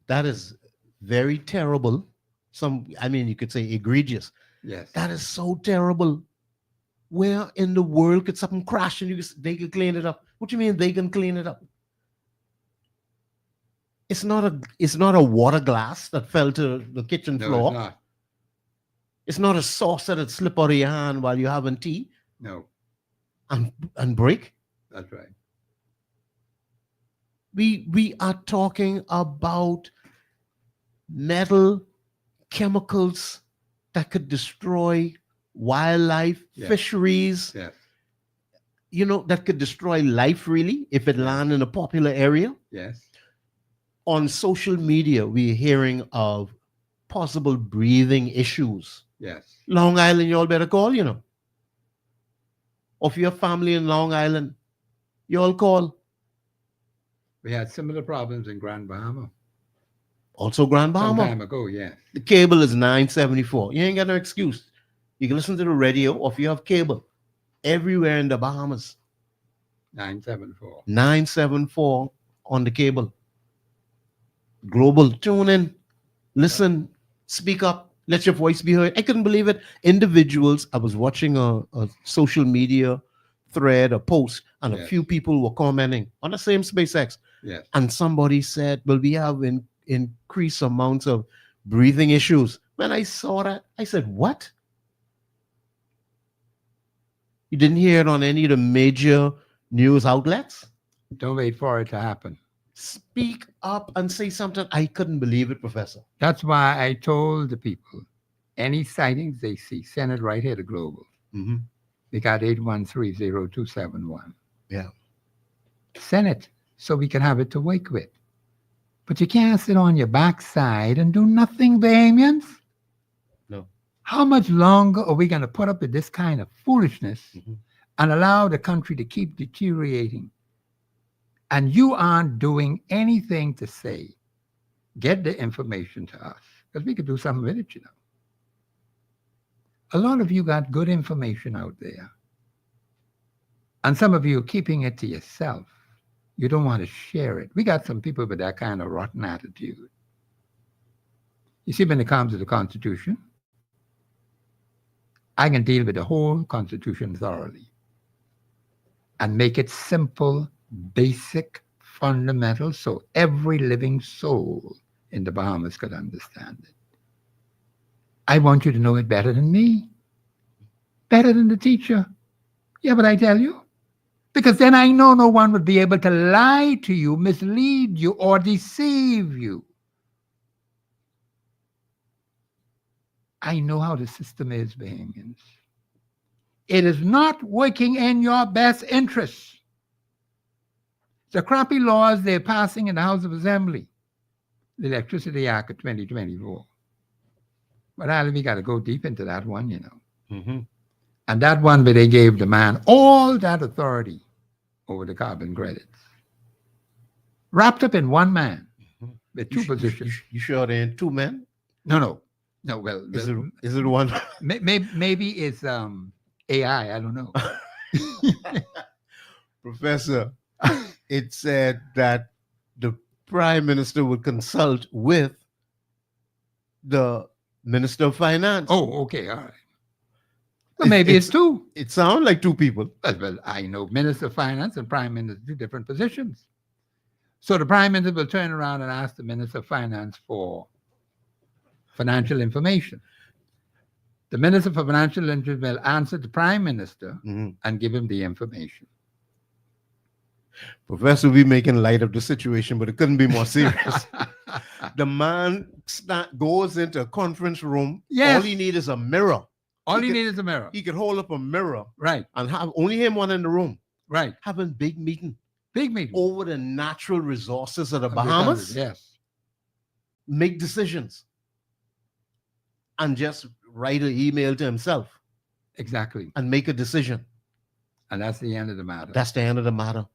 that is very terrible. You could say egregious. Yes. That is so terrible. Where in the world could something crash and they could clean it up? What do you mean they can clean it up? It's not a water glass that fell to the kitchen floor. It's not. It's not a saucer that slipped out of your hand while you're having tea No, and break. that's right. We are talking about metal chemicals that could destroy wildlife, Yes. fisheries, Yes. that could destroy life really if it lands in a popular area. Yes. On social media, we're hearing of possible breathing issues. Yes. Long Island, you all better call, Of your family in Long Island, you all call. We had similar problems in Grand Bahama. Also Grand Some Bahama. time ago, yes. The cable is 974. You ain't got no excuse. You can listen to the radio, or if you have cable, everywhere in the Bahamas. 974. 974 on the cable. Global, tune in, listen, speak up, let your voice be heard. I couldn't believe it. Individuals, I was watching a social media thread, a post, and a Yes. few people were commenting on the same SpaceX. Yes. And somebody said, well, we have increased amounts of breathing issues. When I saw that, I said, what? You didn't hear it on any of the major news outlets? Don't wait for it to happen. Speak up and say something. I couldn't believe it, Professor. That's why I told the people, any sightings they see, send it right here to Global. Mm-hmm. We got 813-0271. Yeah. Send it so we can have it to wake with. But you can't sit on your backside and do nothing, Bahamians. No. How much longer are we going to put up with this kind of foolishness and allow the country to keep deteriorating? And you aren't doing anything to say, get the information to us, because we could do something with it, you know. A lot of you got good information out there. And some of you are keeping it to yourself. You don't want to share it. We got some people with that kind of rotten attitude. You see, when it comes to the Constitution, I can deal with the whole Constitution thoroughly and make it simple, basic, fundamental, so every living soul in the Bahamas could understand it. I want you to know it better than me, better than the teacher. Yeah, but I tell you, because then I know no one would be able to lie to you, mislead you, or deceive you. I know how the system is, Bahamians. It is not working in your best interests. The crappy laws they're passing in the House of Assembly, the Electricity Act of 2024. But Ali, we got to go deep into that one, you know. And that one where they gave the man all that authority over the carbon credits, wrapped up in one man with two positions. You sure there ain't two men? No. Well, Is it one? maybe it's AI. I don't know. Professor, it said that the Prime Minister would consult with the Minister of Finance. Oh, okay, all right. Well, maybe it's two. It sounds like two people. Well, I know Minister of Finance and Prime Minister do different positions. So the Prime Minister will turn around and ask the Minister of Finance for financial information. The Minister for Financial Information will answer the Prime Minister and give him the information. Professor, we're making light of the situation, but it couldn't be more serious. The man goes into a conference room. Yes. All he needs is a mirror. All he needs is a mirror. He could hold up a mirror. Right. And have only him one in the room. Right. Having big meeting. Big meeting. Over the natural resources of the Bahamas. Yes. Make decisions. And just write an email to himself. Exactly. And make a decision. And that's the end of the matter. That's the end of the matter.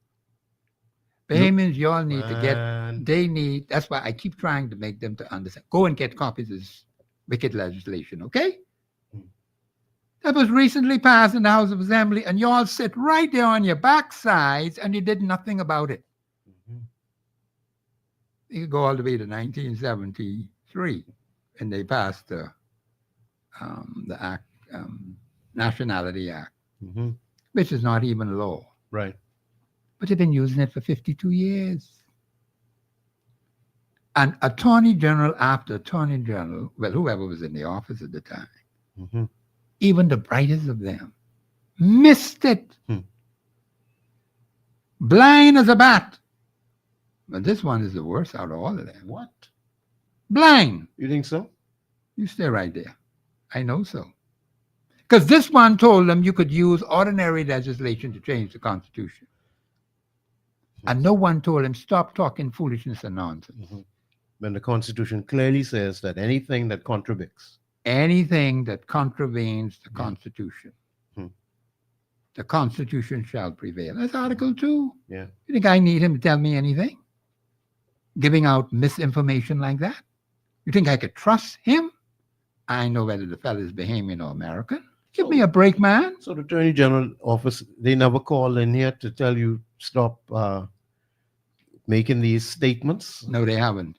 Bahamians, you all need to get, that's why I keep trying to make them to understand. Go and get copies of this wicked legislation, okay? That was recently passed in the House of Assembly, and you all sit right there on your backsides, and you did nothing about it. You could go all the way to 1973, and they passed the Act, Nationality Act, which is not even law. Right. But they've been using it for 52 years. And Attorney General after Attorney General, well, whoever was in the office at the time, even the brightest of them, missed it. Blind as a bat. But this one is the worst out of all of them. What? Blind. You think so? You stay right there. I know so. Because this one told them you could use ordinary legislation to change the Constitution. And no one told him, stop talking foolishness and nonsense. When the Constitution clearly says that anything that contradicts. Anything that contravenes the Constitution. The Constitution shall prevail. That's Article 2. Yeah. You think I need him to tell me anything? Giving out misinformation like that? You think I could trust him? I know whether the fellow is Bahamian or American. Give me a break, man. So the Attorney General office, they never call in here to tell you stop making these statements? No, they haven't.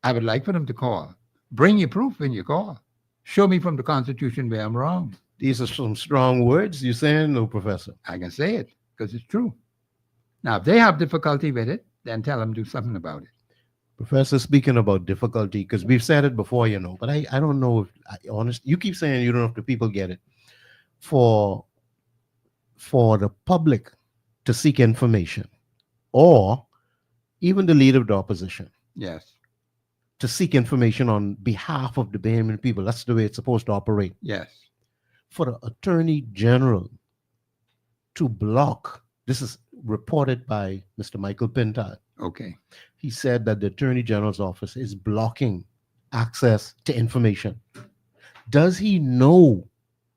I would like for them to call. Bring your proof when you call. Show me from the Constitution where I'm wrong. These are some strong words you're saying, no, Professor. I can say it because it's true. Now, if they have difficulty with it, then tell them to do something about it. Professor, speaking about difficulty, because we've said it before, you know, but I don't know if, honestly, you keep saying you don't know if the people get it. For the public to seek information, or even the leader of the opposition. Yes. To seek information on behalf of the Bahamian people. That's the way it's supposed to operate. Yes. For the Attorney General to block, this is reported by Mr. Michael Pintard, Okay. He said that the Attorney General's office is blocking access to information. Does he know,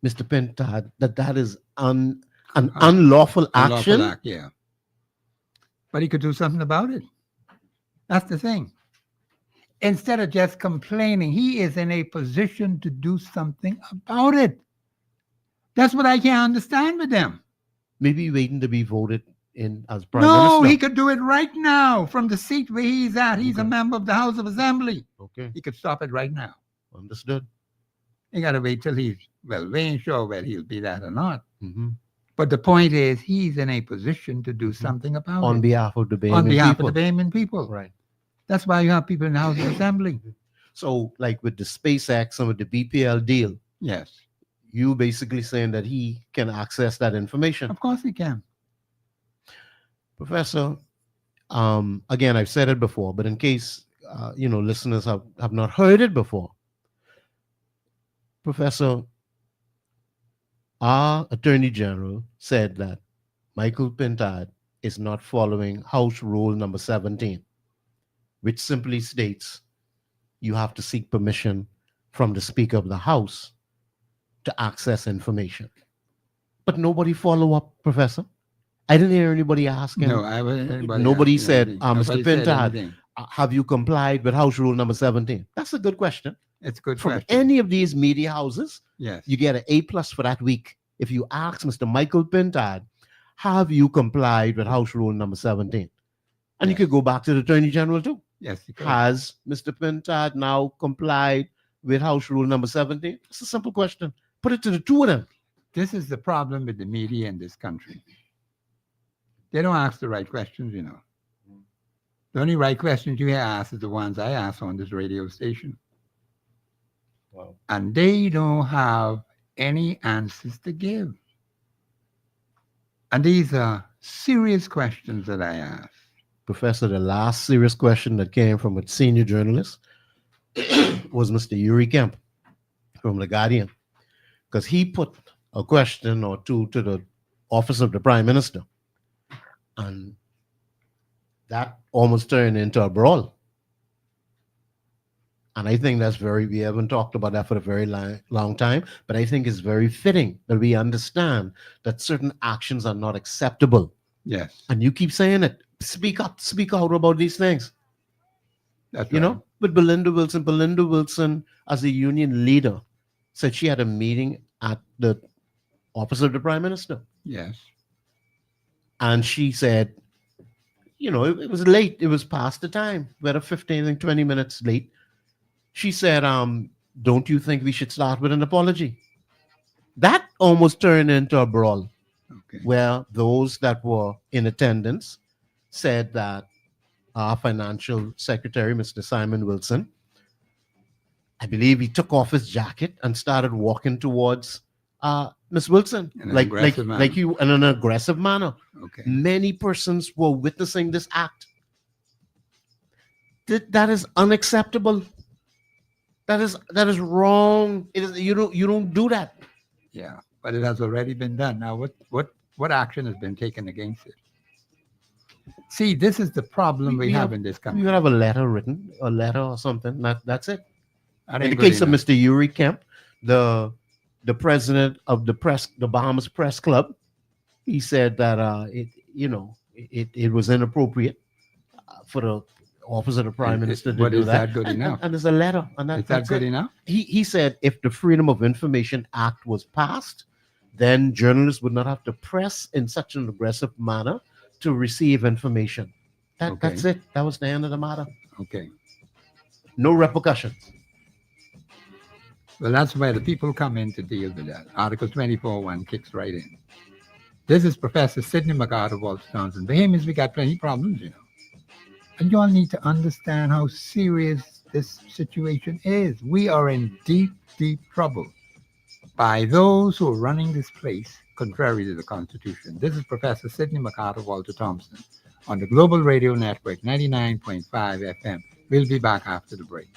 Mr. Pintard, that that is an unlawful action? Unlawful act, yeah. But he could do something about it. That's the thing. Instead of just complaining, he is in a position to do something about it. That's what I can't understand with them. Maybe waiting to be voted in as prime No, minister. he could do it right now from the seat where he's at. He's a Okay. member of the House of Assembly. Okay, He could stop it right now. understood. You got to wait till he's, well, we ain't sure whether he'll be that or not. Hmm. But the point is, he's in a position to do something about On it. behalf of the Bahamian On behalf people. of the Bahamian people. Right. That's why you have people in the House of Assembly. So, like with the SpaceX and with the BPL deal, Yes, you basically saying that he can access that information. of course he can. Professor, again, I've said it before, but in case listeners have not heard it before, Professor, our Attorney General said that Michael Pintard is not following House Rule number 17, which simply states you have to seek permission from the Speaker of the House to access information. But nobody follow up, Professor. I didn't hear anybody asking. No, I wasn't. Nobody said, Mr. Pintard, anything. have you complied with House Rule number 17? That's a good question. It's a good From question. any of these media houses, Yes. you get an A+ for that week. If you ask Mr. Michael Pintard, have you complied with House Rule number 17? And you Yes. could go back to the Attorney General too. Yes, you could. Has Mr. Pintard now complied with House Rule number 17? It's a simple question. Put it to the two of them. This is the problem with the media in this country. They don't ask the right questions, you know. The only right questions you ask is the ones I ask on this radio station. Wow. And they don't have any answers to give. And these are serious questions that I ask. Professor, the last serious question that came from a senior journalist was Mr. Yuri Kemp from The Guardian, because he put a question or two to the office of the Prime Minister, and that almost turned into a brawl. And I think that's we haven't talked about that for a very long time, but I think it's very fitting that we understand that certain actions are not acceptable. Yes. And you keep saying it. Speak up, speak out about these things. That's You right. know, with Belinda Wilson, as a union leader, said she had a meeting at the office of the Prime Minister. Yes. And she said, it was late. It was past the time. We had 15 and 20 minutes late. She said, don't you think we should start with an apology? That almost turned into a brawl, Okay. where those that were in attendance said that our financial secretary, Mr. Simon Wilson, I believe he took off his jacket and started walking towards Miss Wilson, In an aggressive manner. like you in an aggressive manner. Okay. Many persons were witnessing this act. That is unacceptable. That is wrong. It is you don't do that. Yeah. But it has already been done. Now, what action has been taken against it? See, this is the problem we have in this country. You have a letter written, a letter or something. That's it. That In ain't the good case of enough. Mr. Yuri Kemp, the president of the Bahamas Press Club, he said that it was inappropriate for the office of the Prime Minister to But do is that. that good enough? And there's a letter, and Is that that's good it. enough? He said if the Freedom of Information Act was passed, then journalists would not have to press in such an aggressive manner to receive information. That's it. That was the end of the matter. Okay. No repercussions. Well, that's where the people come in to deal with that. Article 24.1 kicks right in. This is Professor Sidney McCart of Walter Thompson. Bahamians, we got plenty of problems, And you all need to understand how serious this situation is. We are in deep, deep trouble by those who are running this place contrary to the Constitution. This is Professor Sidney McCart of Walter Thompson on the Global Radio Network, 99.5 FM. We'll be back after the break.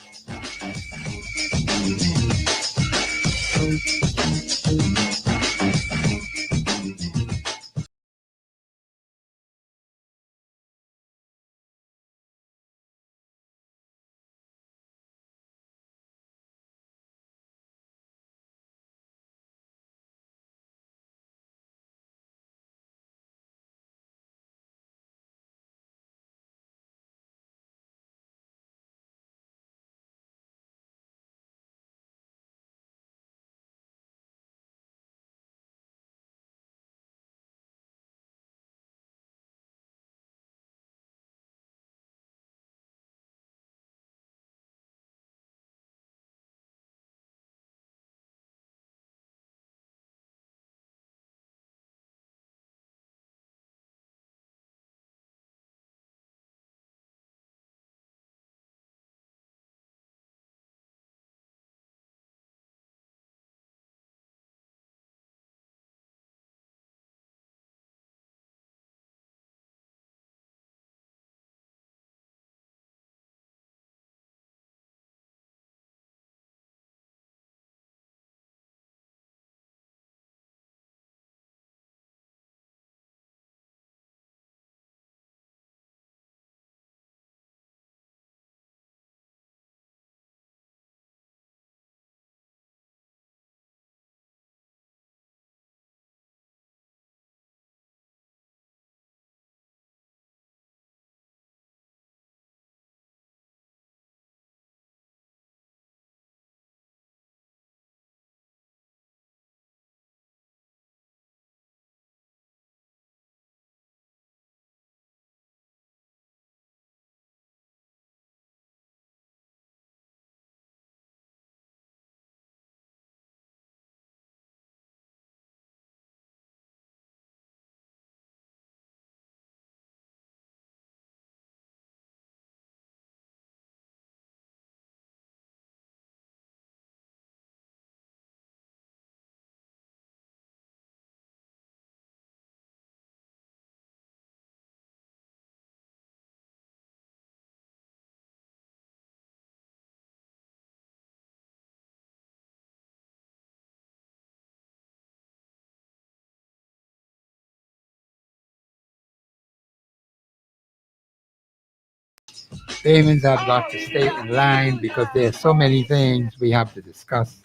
Payments have got to stay in line because there's so many things we have to discuss.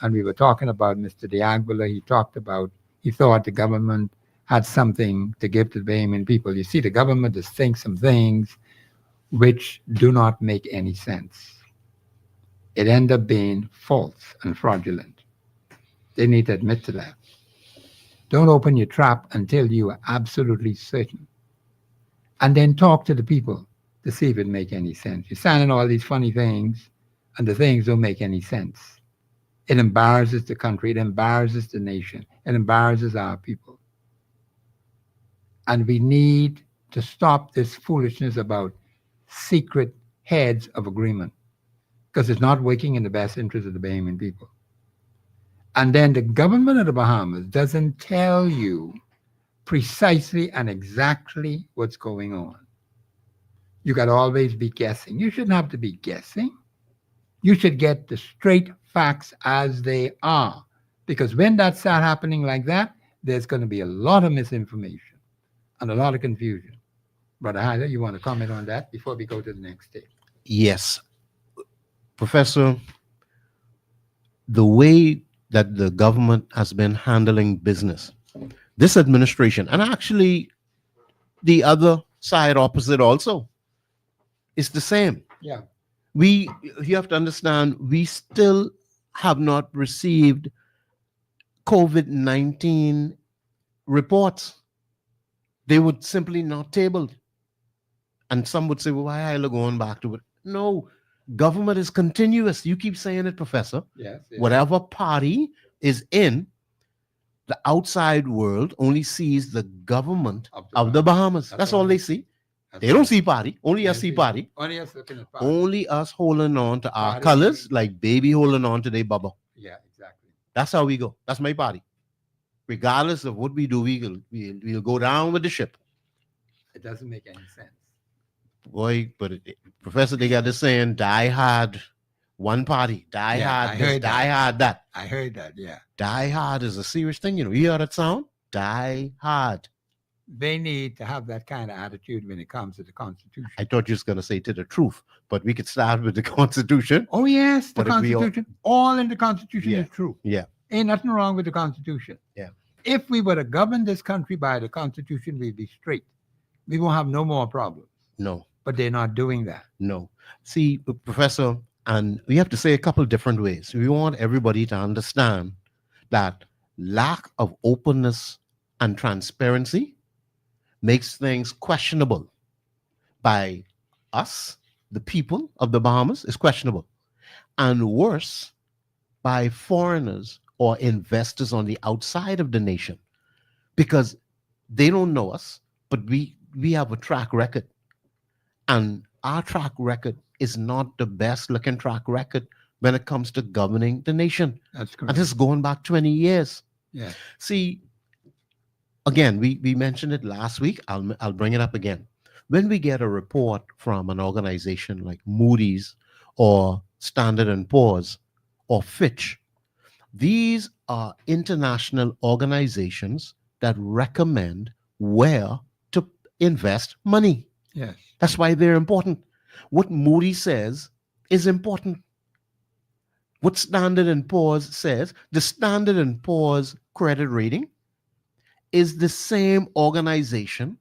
And we were talking about Mr. Diagbula. He talked about, he thought the government had something to give to the Bahamian people. You see, the government is saying some things which do not make any sense. It ended up being false and fraudulent. They need to admit to that. Don't open your trap until you are absolutely certain. And then talk to the people to see if it make any sense. You're saying all these funny things, and the things don't make any sense. It embarrasses the country. It embarrasses the nation. It embarrasses our people. And we need to stop this foolishness about secret heads of agreement, because it's not working in the best interest of the Bahamian people. And then the government of the Bahamas doesn't tell you precisely and exactly what's going on. You got to always be guessing. You shouldn't have to be guessing. You should get the straight facts as they are. Because when that starts happening like that, there's going to be a lot of misinformation and a lot of confusion. Brother Hyder, you want to comment on that before we go to the next stage? Yes. Professor, the way that the government has been handling business, this administration, and actually the other side opposite also, is the same. Yeah. You have to understand, we still have not received COVID-19 reports. They would simply not tabled. And some would say, well, why are you going back to it? No, government is continuous. You keep saying it, Professor. Yes. Whatever party is in, the outside world only sees the government of the Bahamas. That's all they see. They don't see party. Only us see party. Only us looking at party. Only us holding on to our Party. colors like baby holding on to their bubble. Yeah, exactly. That's how we go. That's my party. Regardless of what we do, we'll go down with the ship. It doesn't make any sense. Boy, but Professor, they got this saying, die hard, one party. Die Yeah, hard this, die hard that. I heard that, yeah. Die hard is a serious thing. You hear that sound? Die hard. They need to have that kind of attitude when it comes to the Constitution. I thought you was going to say to the truth, but we could start with the Constitution. Oh, yes, the But if we all- Constitution. All in the Constitution Yeah. is true. Yeah. Ain't nothing wrong with the Constitution. Yeah. If we were to govern this country by the Constitution, we'd be straight. We won't have no more problems. No. But they're not doing that. No. See, Professor, and we have to say a couple different ways. We want everybody to understand that lack of openness and transparency makes things questionable by us, the people of the Bahamas, is questionable. And worse, by foreigners or investors on the outside of the nation, because they don't know us, but we have a track record. And our track record is not the best looking track record when it comes to governing the nation. That's And correct. this is going back 20 years. Yeah. See, again, we mentioned it last week. I'll bring it up again. When we get a report from an organization like Moody's or Standard & Poor's or Fitch, these are international organizations that recommend where to invest money. Yes. That's why they're important. What Moody says is important. What Standard & Poor's says, the Standard & Poor's credit rating is the same organization,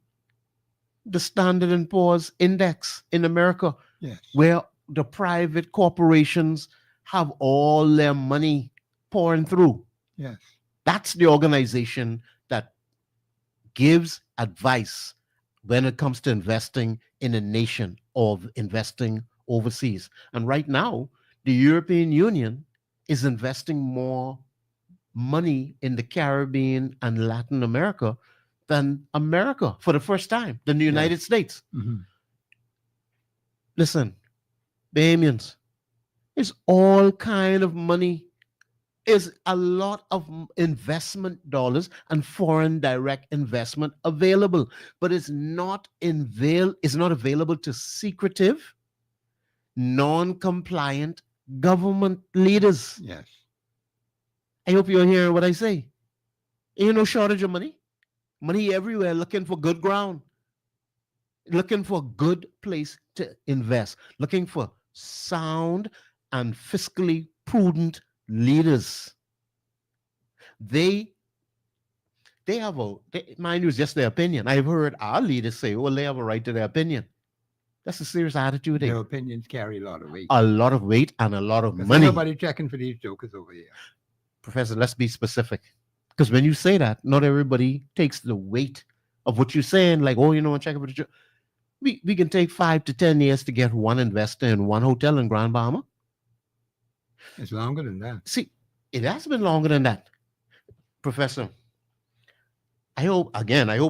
the Standard & Poor's index in America, Yes. where the private corporations have all their money pouring through. Yes. That's the organization that gives advice when it comes to investing in a nation or investing overseas. And right now, the European Union is investing more money in the Caribbean and Latin America than America for the first time, than the United States. Mhm. Listen, Bahamians, it's all kind of money. Is a lot of investment dollars and foreign direct investment available, but it's not available to secretive, non-compliant government leaders. Yes. I hope you're hearing what I say. Ain't no shortage of money. Money everywhere looking for good ground. looking for a good place to invest, looking for sound and fiscally prudent leaders. They have mind you, it's just their opinion. I've heard our leaders say, well, they have a right to their opinion. That's a serious attitude. Their opinions carry a lot of weight. A lot of weight and a lot of There's money. nobody checking for these jokers over here. Professor, let's be specific. Because when you say that, not everybody takes the weight of what you're saying, like, oh, I'm checking for the joke. We can take 5 to 10 years to get one investor in one hotel in Grand Bahama. It's longer than that. See, it has been longer than that. Professor, I hope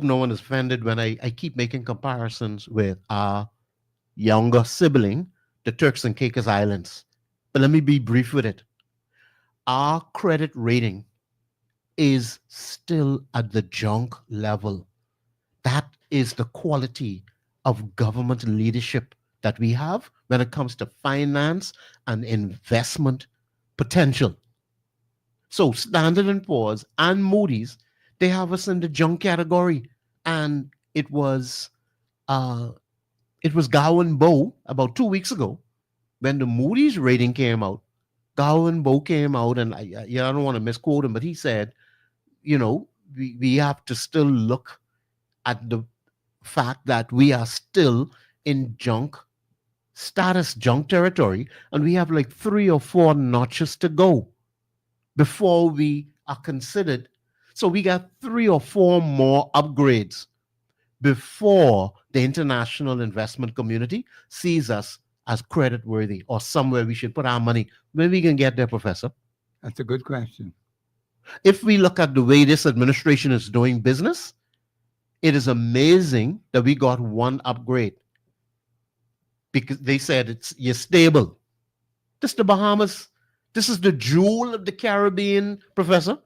no one is offended when I keep making comparisons with our younger sibling, the Turks and Caicos Islands. But let me be brief with it. Our credit rating is still at the junk level. That is the quality of government leadership that we have when it comes to finance and investment potential. So Standard & Poor's and Moody's, they have us in the junk category. And it was Gowan Bow about 2 weeks ago when the Moody's rating came out. Gowan Bow came out, and I don't want to misquote him, but he said, we have to still look at the fact that we are still in junk territory, and we have like 3 or 4 notches to go before we are considered. So we got 3 or 4 more upgrades before the international investment community sees us as credit worthy or somewhere we should put our money. Where we can get there, Professor? That's a good question. If we look at the way this administration is doing business, it is amazing that we got 1 upgrade because they said you're stable. This is the Bahamas. This is the jewel of the Caribbean, Professor.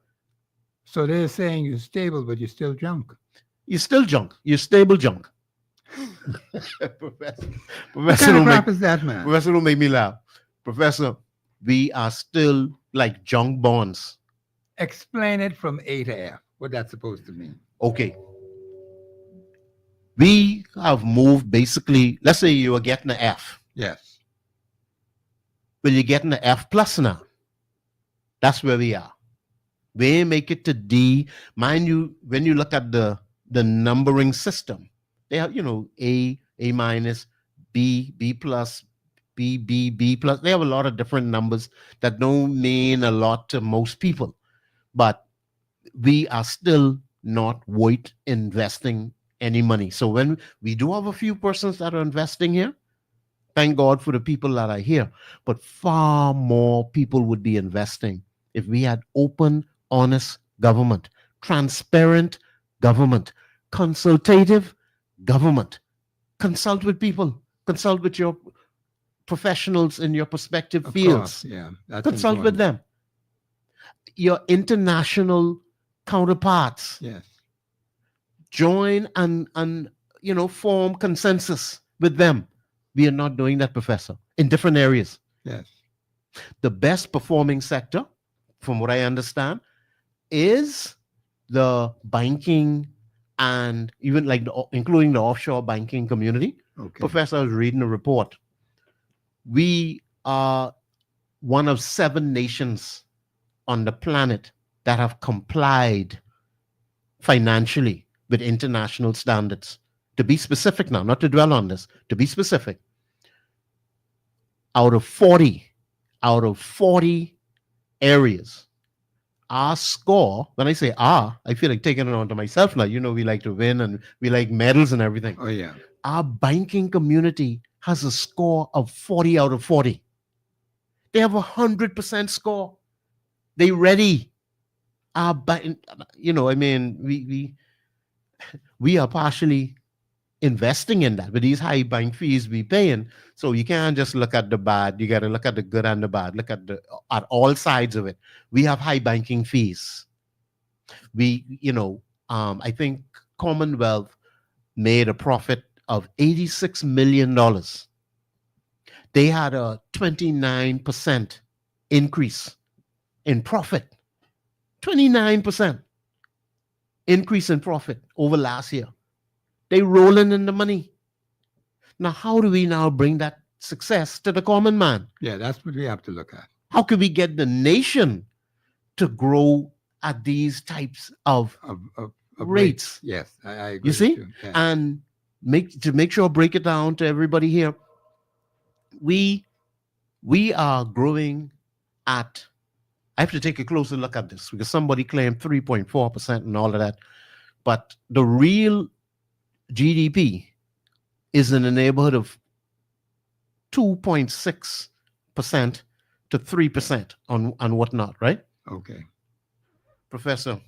So they're saying you're stable, but you're still junk. You're still junk. You're stable junk. What kind of crap is that, man? Professor, don't make me laugh. Professor, we are still like junk bonds. Explain it from A to F, what that's supposed to mean. Okay. We have moved basically, let's say you are getting an F. Yes. Well, you're getting an F plus now. That's where we are. We make it to D. Mind you, when you look at the numbering system, they have, A minus, B plus, B plus. They have a lot of different numbers that don't mean a lot to most people. But we are still not worth investing any money. So when we do have a few persons that are investing here, thank God for the people that are here. But far more people would be investing if we had open, honest government, transparent government, consultative government. Consult with people. Consult with your professionals in your prospective Of fields. course, yeah. That's Consult with important. them. Your international counterparts. Yes. Join and form consensus with them. We are not doing that, Professor, in different areas. Yes. The best performing sector, from what I understand, is the banking and even including the offshore banking community. Okay. Professor, I was reading a report. We are one of 7 nations on the planet that have complied financially with international standards. To be specific now, not to dwell on this, to be specific, out of 40 areas, our score, when I say I feel like taking it on to myself now. We like to win and we like medals and everything. Oh, yeah. Our banking community has a score of 40 out of 40. They have 100% score. They ready. We are partially investing in that with these high bank fees we paying. So you can't just look at the bad. You got to look at the good and the bad. Look at all sides of it. We have high banking fees. I think Commonwealth made a profit of $86 million. They had a 29% increase in profit. 29% increase in profit over last year. They rolling in the money. Now, how do we now bring that success to the common man? Yeah, that's what we have to look at. How can we get the nation to grow at these types of Of rates? Yes, I agree. You see? with you. Yeah. And make sure, break it down to everybody here. We are growing at, I have to take a closer look at this because somebody claimed 3.4% and all of that. But the real GDP is in the neighborhood of 2.6% to 3% on whatnot, right? Okay. Professor,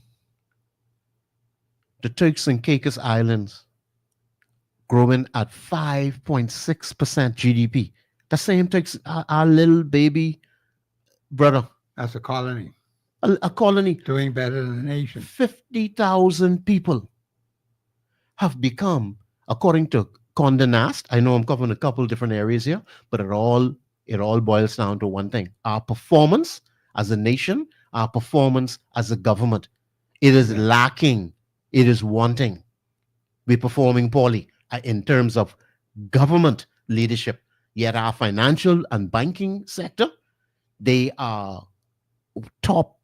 the Turks and Caicos Islands growing at 5.6% GDP. The same takes our little baby brother, That's a colony a colony. doing better than the nation. 50,000 people have become, according to Condé Nast. I know I'm covering a couple different areas here, but it all boils down to one thing: our performance as a nation, our performance as a government. It is lacking. It is wanting. We're performing poorly in terms of government leadership. Yet our financial and banking sector, they are top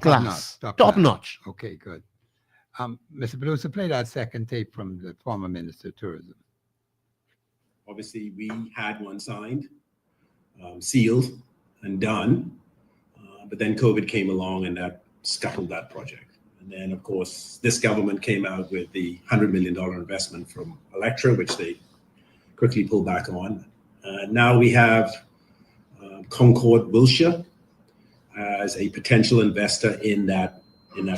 class, Top top class. notch. Okay, good. Mr. Belusa, play that second tape from the former Minister of Tourism. Obviously, we had one signed, sealed, and done. But then COVID came along and that scuttled that project. And then, of course, this government came out with the $100 million investment from Electra, which they quickly pulled back on. Now we have Concord Wilshire as a potential investor in that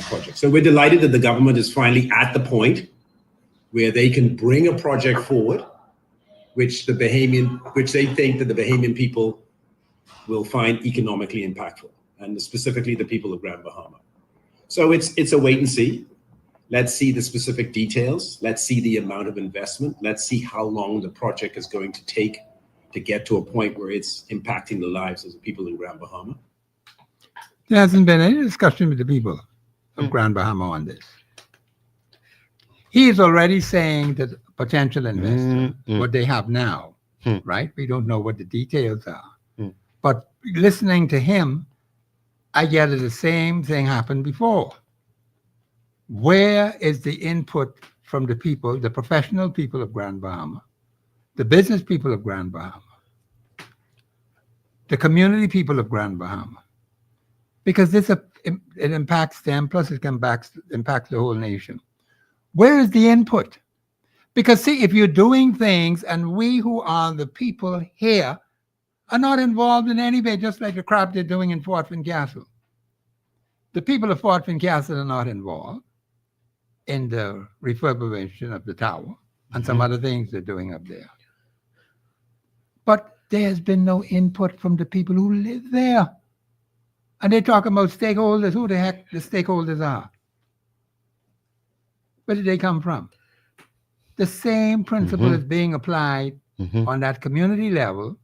project. So we're delighted that the government is finally at the point where they can bring a project forward, which they think that the Bahamian people will find economically impactful, and specifically the people of Grand Bahama. So it's a wait and see. Let's see the specific details. Let's see the amount of investment. Let's see how long the project is going to take to get to a point where it's impacting the lives of the people in Grand Bahama. There hasn't been any discussion with the people of Grand Bahama on this. He is already saying that potential investor, what they have now, right? We don't know what the details are. But listening to him, I gather the same thing happened before. Where is the input from the people, the professional people of Grand Bahama, the business people of Grand Bahama, the community people of Grand Bahama? Because it impacts them, plus it impacts the whole nation. Where is the input? Because see, if you're doing things and we who are the people here are not involved in any way, just like the crap they're doing in Fort Fincastle. The people of Fort Fincastle are not involved in the refurbishment of the tower and some other things they're doing up there. But there's been no input from the people who live there. And they talk about stakeholders. Who the heck the stakeholders are? Where did they come from? The same principle is being applied on that community level.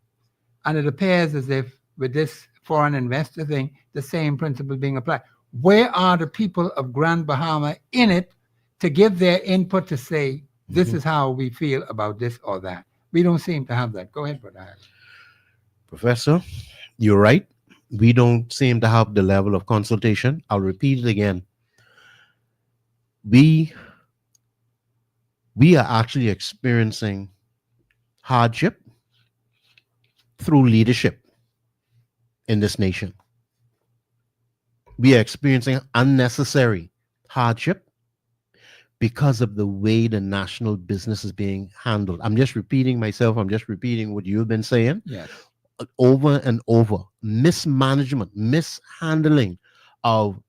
And it appears as if with this foreign investor thing, the same principle being applied. Where are the people of Grand Bahama in it to give their input to say, this is how we feel about this or that? We don't seem to have that. Go ahead, Brother. Professor, you're right. We don't seem to have the level of consultation. I'll repeat it again. We are actually experiencing hardship through leadership in this nation. We are experiencing unnecessary hardship because of the way the national business is being handled. I'm just repeating myself. I'm just repeating what you've been saying. Yes. Over and over. Mismanagement, mishandling of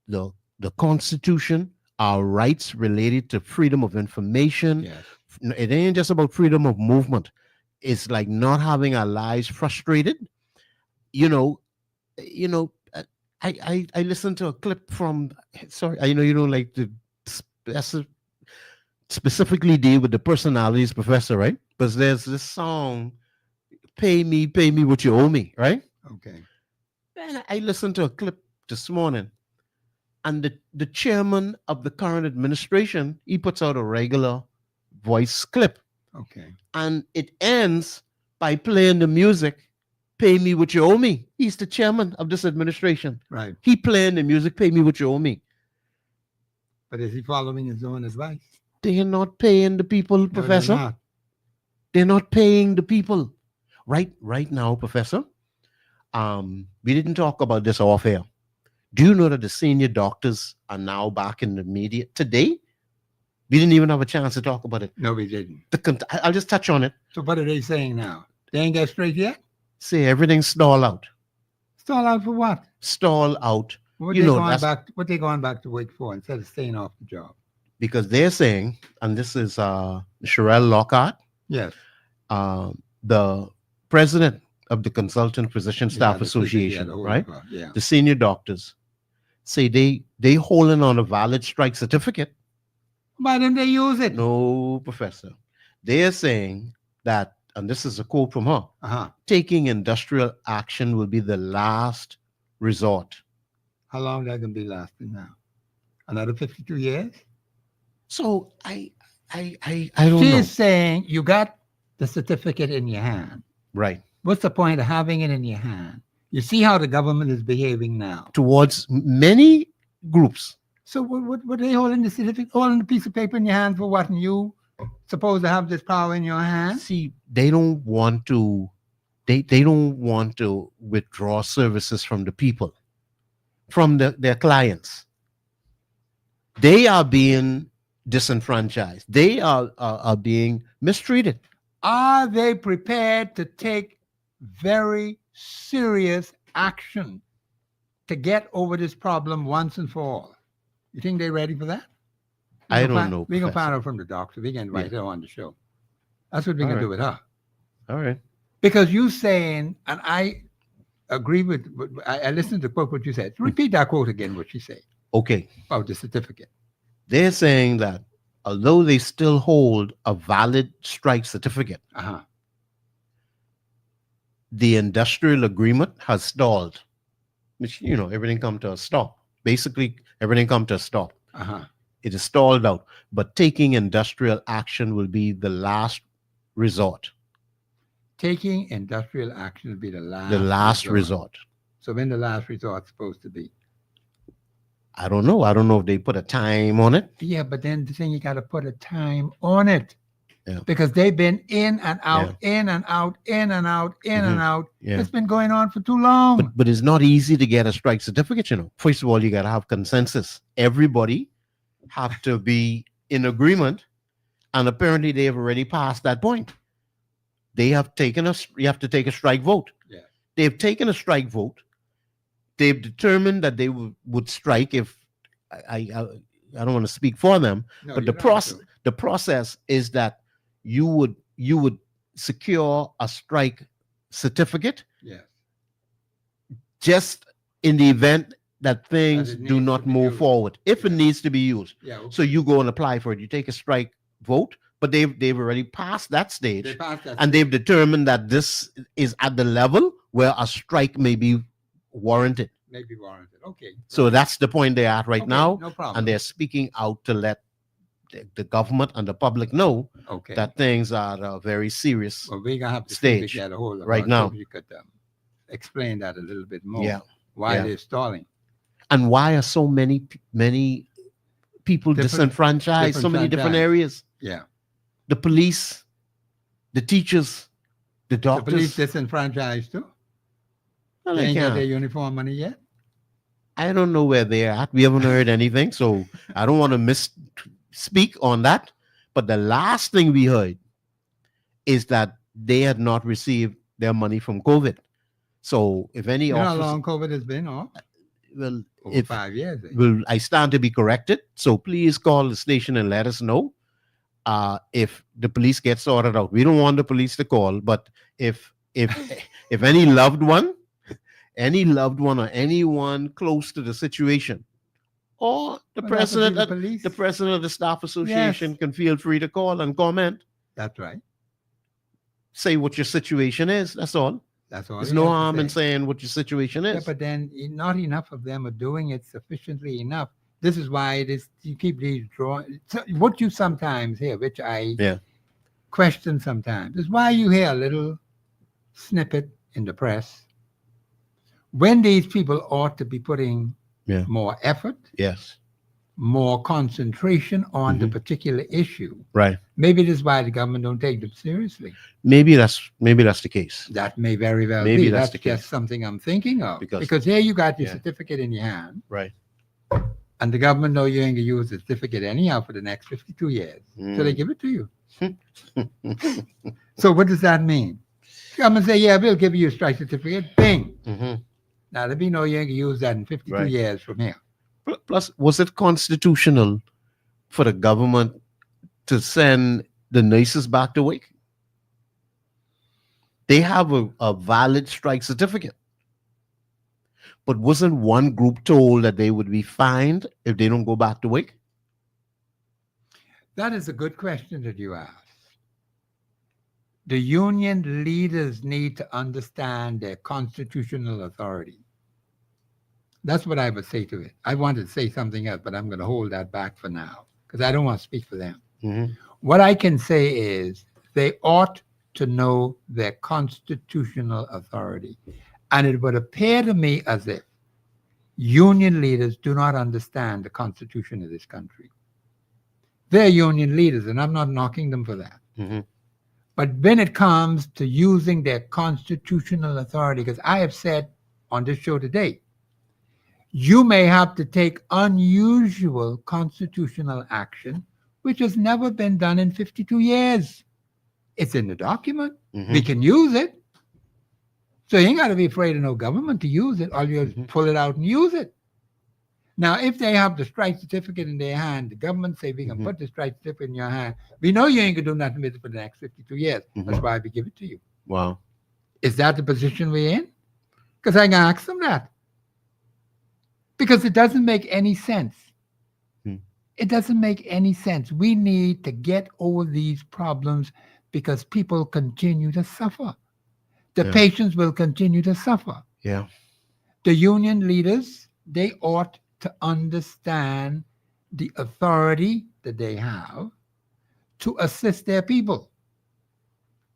the Constitution, our rights related to freedom of information. Yes. It ain't just about freedom of movement. It's like not having our lives frustrated. I listened to a clip from, sorry, I know you don't like to specifically deal with the personalities, Professor, right? But there's this song, pay me what you owe me, right? Okay. And I listened to a clip this morning, and the chairman of the current administration, he puts out a regular voice clip. Okay. And it ends by playing the music, Pay Me What You Owe Me. He's the chairman of this administration. Right. He playing the music, Pay Me What You Owe Me. But is he following his own advice? They are not paying the people, No, Professor. they're not. They're not paying the people. Right now, Professor, we didn't talk about this off air. Do you know that the senior doctors are now back in the media today? We didn't even have a chance to talk about it. No, we didn't. I'll just touch on it. So what are they saying now? They ain't got straight yet? Say everything's stall out. Stall out for what? Stall out. What You they know, going that's- back? What they going back to work for instead of staying off the job? Because they're saying, and this is Sherelle Lockhart, Yes. the president of the Consultant Physician Staff Yeah, the Association, whole right? lot, yeah. The senior doctors say they holding on a valid strike certificate. Why didn't they use it? No, Professor. They're saying that, and this is a quote from her, Uh-huh. taking industrial action will be the last resort. How long that gonna be lasting now? Another 52 years? So I don't She know. is saying you got the certificate in your hand. Right. What's the point of having it in your hand? You see how the government is behaving now. Towards many groups. So what are they holding the certificate, holding the piece of paper in your hand for what? And you supposed to have this power in your hand? See, they don't want to they don't want to withdraw services from the people, from their clients. They are being disenfranchised. They are being mistreated. Are they prepared to take very serious action to get over this problem once and for all? You think they're ready for that? I don't know, We can Professor. find out from the doctor. We can invite her on the show. That's what we can All do right. with her. All right. Because you saying, and I agree with, I listened to the quote what you said. Repeat that quote again, what she said Okay. about the certificate. They're saying that although they still hold a valid strike certificate, Uh-huh. the industrial agreement has stalled. Which, everything come to a stop. Basically, everything come to a stop. Uh-huh. It is stalled out. But taking industrial action will be the last resort. Taking industrial action will be the last. The last resort. So when the last resort supposed to be? I don't know. I don't know if they put a time on it. Yeah, but then the thing you got to put a time on it. Yeah. Because they've been in and out, Yeah. in and out, in and out, in and out. Yeah. It's been going on for too long. But it's not easy to get a strike certificate, First of all, you got to have consensus. Everybody have to be in agreement. And apparently they have already passed that point. They have taken you have to take a strike vote. Yeah. They've taken a strike vote. They've determined that they would strike if I don't want to speak for them, No, but you don't have to. the process is that you would secure a strike certificate Yes. just in the event that things it do needs not to be move used. forward, if it Yeah. needs to be used. Yeah. Okay. So you go and apply for it. You take a strike vote, but they've already passed that stage, They passed that. and they've determined that this is at the level where a strike may be warranted. Maybe warranted. Okay. So that's the point they're at right Okay, now, No problem. and they're speaking out to let the government and the public know okay. that things are very serious. Well, we're gonna have to stage get a hold of right her now. so you could explain that a little bit more. Yeah. Why Yeah. they're stalling? And why are so many people Different- disenfranchised? So many different disenfranchised. areas. Yeah. The police, the teachers, the The doctors. police disenfranchised too. Well, They they ain't got can't. their uniform money yet. I don't know where they're at. We haven't heard anything, so I don't want to misspeak on that. But the last thing we heard is that they had not received their money from COVID. So if any You know how officer, long COVID has been? Oh, well, over if 5 years. I stand to be corrected. So please call the station and let us know if the police get sorted out. We don't want the police to call, but if any loved one or anyone close to the situation, or the Well, that would be president, the police. the president of the staff association can feel free to call and comment. That's right. Say what your situation is. That's all. That's all. There's you no have to harm in say. saying what your situation Yeah, is. but then not enough of them are doing it sufficiently enough. This is why it is you keep these drawing. So what you sometimes hear, which I Yeah. question sometimes is why you hear a little snippet in the press when these people ought to be putting Yeah. more effort, Yes. more concentration on the Mhm. particular issue. Right. Maybe this is why the government don't take them seriously. Maybe that's the case. That may very well Maybe be. that's That's the just case. something I'm thinking of. Because- Because here you got your Yeah. certificate in your hand, Right. and the government know you ain't gonna use the certificate anyhow for the next 52 years. So they Mm. give it to you. So what does that mean? The government say, yeah, we'll give you a strike certificate. Bing. Mhm. Now let me know you ain't gonna use that in 52 Right. years from here. Plus, was it constitutional for the government to send the nurses back to work? They have a valid strike certificate. But wasn't one group told that they would be fined if they don't go back to work? That is a good question that you ask. The union leaders need to understand their constitutional authority. That's what I would say to it. I wanted to say something else, but I'm going to hold that back for now because I don't want to speak for them. Mhm. What I can say is they ought to know their constitutional authority. And it would appear to me as if union leaders do not understand the Constitution of this country. They're union leaders, and I'm not knocking them for that. Mhm. But when it comes to using their constitutional authority, because I have said on this show today, you may have to take unusual constitutional action, which has never been done in 52 years. It's in the document. Mhm. We can use it. So you ain't got to be afraid of no government to use it. All you Mhm. pull it out and use it. Now, if they have the strike certificate in their hand, the government say we can Mhm. put the strike certificate in your hand. We know you ain't gonna do nothing with it for the next 52 years. That's Mhm. why we give it to you. Wow. Is that the position we're in? Because I can ask them that. Because it doesn't make any sense. Hmm. It doesn't make any sense. We need to get over these problems because people continue to suffer. The Yeah. patients will continue to suffer. Yeah. The union leaders, they ought to understand the authority that they have to assist their people.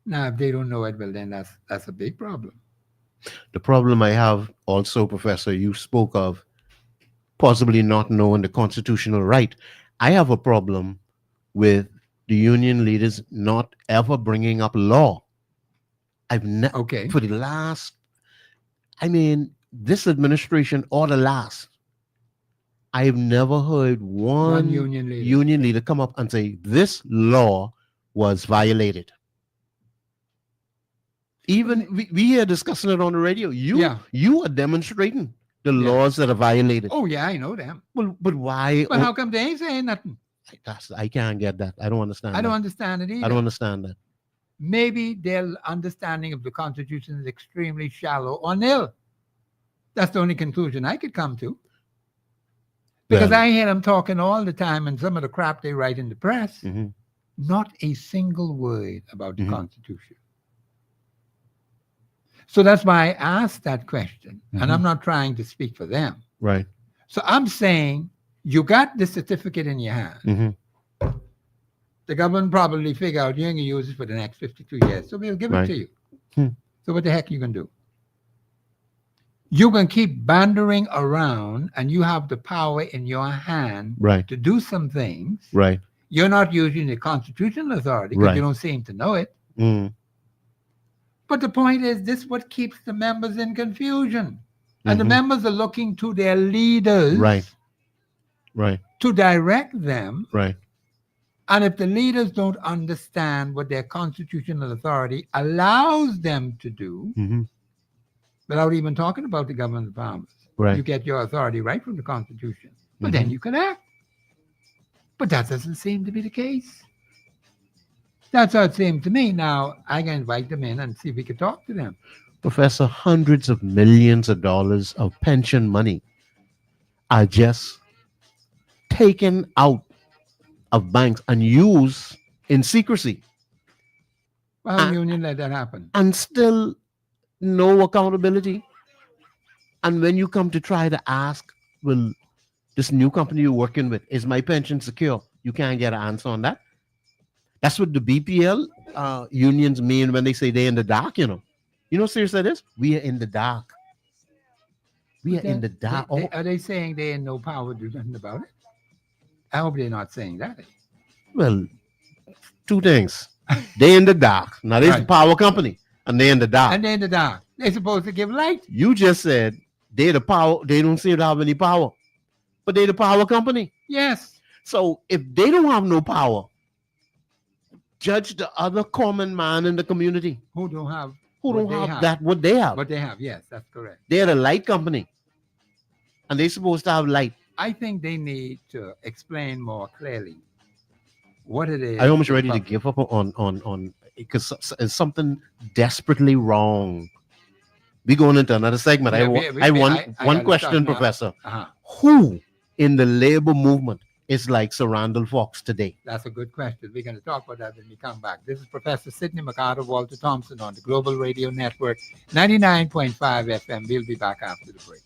Now, if they don't know it, well, then that's a big problem. The problem I have also, Professor, you spoke of possibly not knowing the constitutional right. I have a problem with the union leaders not ever bringing up law. I've never, Okay. for the last, I mean, this administration or the last, I've never heard one union leader. union leader come up and say this law was violated. Even we here discussing it on the radio. You are demonstrating the Yeah. laws that are violated. Oh, yeah, I know them. But why? But how come they ain't saying nothing? I can't get that. I don't understand. I don't that. understand it either. I don't understand that. Maybe their understanding of the Constitution is extremely shallow or nil. That's the only conclusion I could come to. Because Well, I hear them talking all the time, and some of the crap they write in the press, mhm. not a single word about the Mhm. Constitution. So that's why I asked that question. And I'm not trying to speak for them. Right. So I'm saying you got the certificate in your hand. Mhm. The government probably figure out you ain't gonna use it for the next 52 years. So we'll give it Right. to you. Hmm. So what the heck you gonna do? You can keep bandering around and you have the power in your hand Right. to do some things. Right. You're not using the constitutional authority because Right. you don't seem to know it. Mm. But the point is, this is what keeps the members in confusion. And the Mhm. members are looking to their leaders Right. Right. to direct them. Right. And if the leaders don't understand what their constitutional authority allows them to do, Mhm. without even talking about the government of farmers, Right. you get your authority right from the Constitution. But then Mhm. you can act. But that doesn't seem to be the case. That's how it seemed to me. Now, I can invite them in and see if we can talk to them. Professor, hundreds of millions of dollars of pension money are just taken out of banks and used in secrecy, Well, how union let that happen? and still no accountability. And when you come to try to ask, well, this new company you're working with, is my pension secure? You can't get an answer on that. That's what the BPL unions mean when they say they're in the dark, you know. You know, serious that is? We are in the dark. We are in the dark. Are they saying they ain't no power to do nothing about it? I hope they're not saying that. Well, two things. They in the dark. Now there's the Right. power company, and they in the dark. And they're in the dark. They're supposed to give light. You just said they're the power. They don't seem to have any power, but they're the power company. Yes. So if they don't have no power, judge the other common man in the community Who don't have who what don't they have that what they have. what they have. Yes, that's correct. They're the light company, and they're supposed to have light. I think they need to explain more clearly what it is. I'm almost the ready to public- give up on because it's something desperately wrong. We going into another segment. Yeah, I I one gotta question, start now. Professor. Uh-huh. Who in the labor movement is like Sir Randall Fox today? That's a good question. We're going to talk about that when we come back. This is Professor Sidney MacArthur Walter Thompson on the Global Radio Network, 99.5 FM. We'll be back after the break.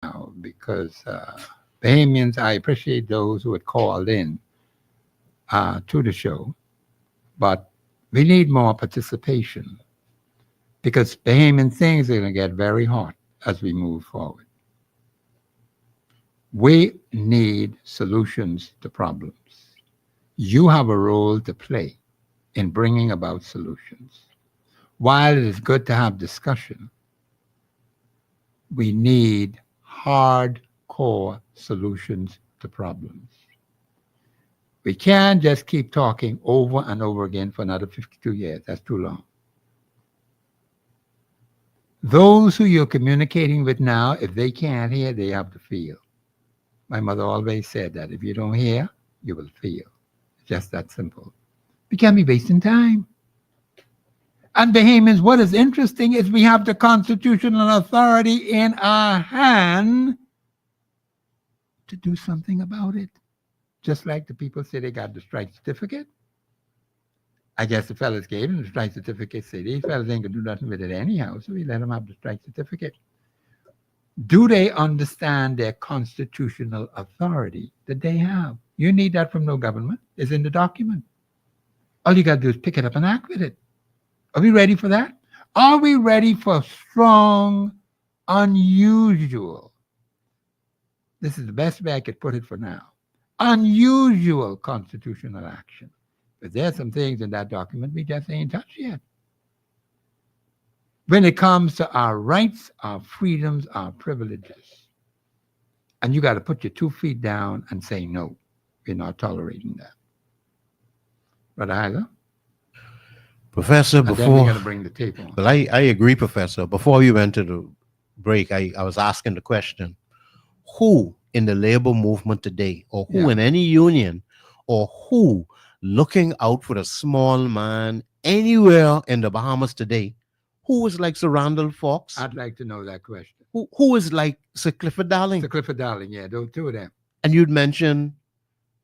Now, because Bahamians, I appreciate those who had called in to the show, but we need more participation because Bahamian things are going to get very hot as we move forward. We need solutions to problems. You have a role to play in bringing about solutions. While it is good to have discussion, we need hardcore solutions to problems. We can't just keep talking over and over again for another 52 years. That's too long. Those who you're communicating with now, if they can't hear, they have to feel. My mother always said that if you don't hear, you will feel. It's just that simple. We can't be wasting time. And Bahamians, what is interesting is we have the constitutional authority in our hand to do something about it. Just like the people say they got the strike certificate. I guess the fellas gave them the strike certificate, say these fellas ain't gonna do nothing with it anyhow, so we let them have the strike certificate. Do they understand their constitutional authority that they have? You need that from no government. It's in the document. All you gotta do is pick it up and act with it. Are we ready for that? Are we ready for strong, unusual? This is the best way I could put it for now. Unusual constitutional action. But there's some things in that document we just ain't touched yet. When it comes to our rights, our freedoms, our privileges. And you got to put your 2 feet down and say, no, we're not tolerating that. Brother Hyla? Professor, And then before we got to bring the tape on. But I agree, Professor. Before we went to the break, I was asking the question, who in the labor movement today, or who in any union, or who looking out for the small man anywhere in the Bahamas today, who is like Sir Randall Fox? I'd like to know that question. Who is like Sir Clifford Darling? Sir Clifford Darling, yeah, those 2 of them. And you'd mention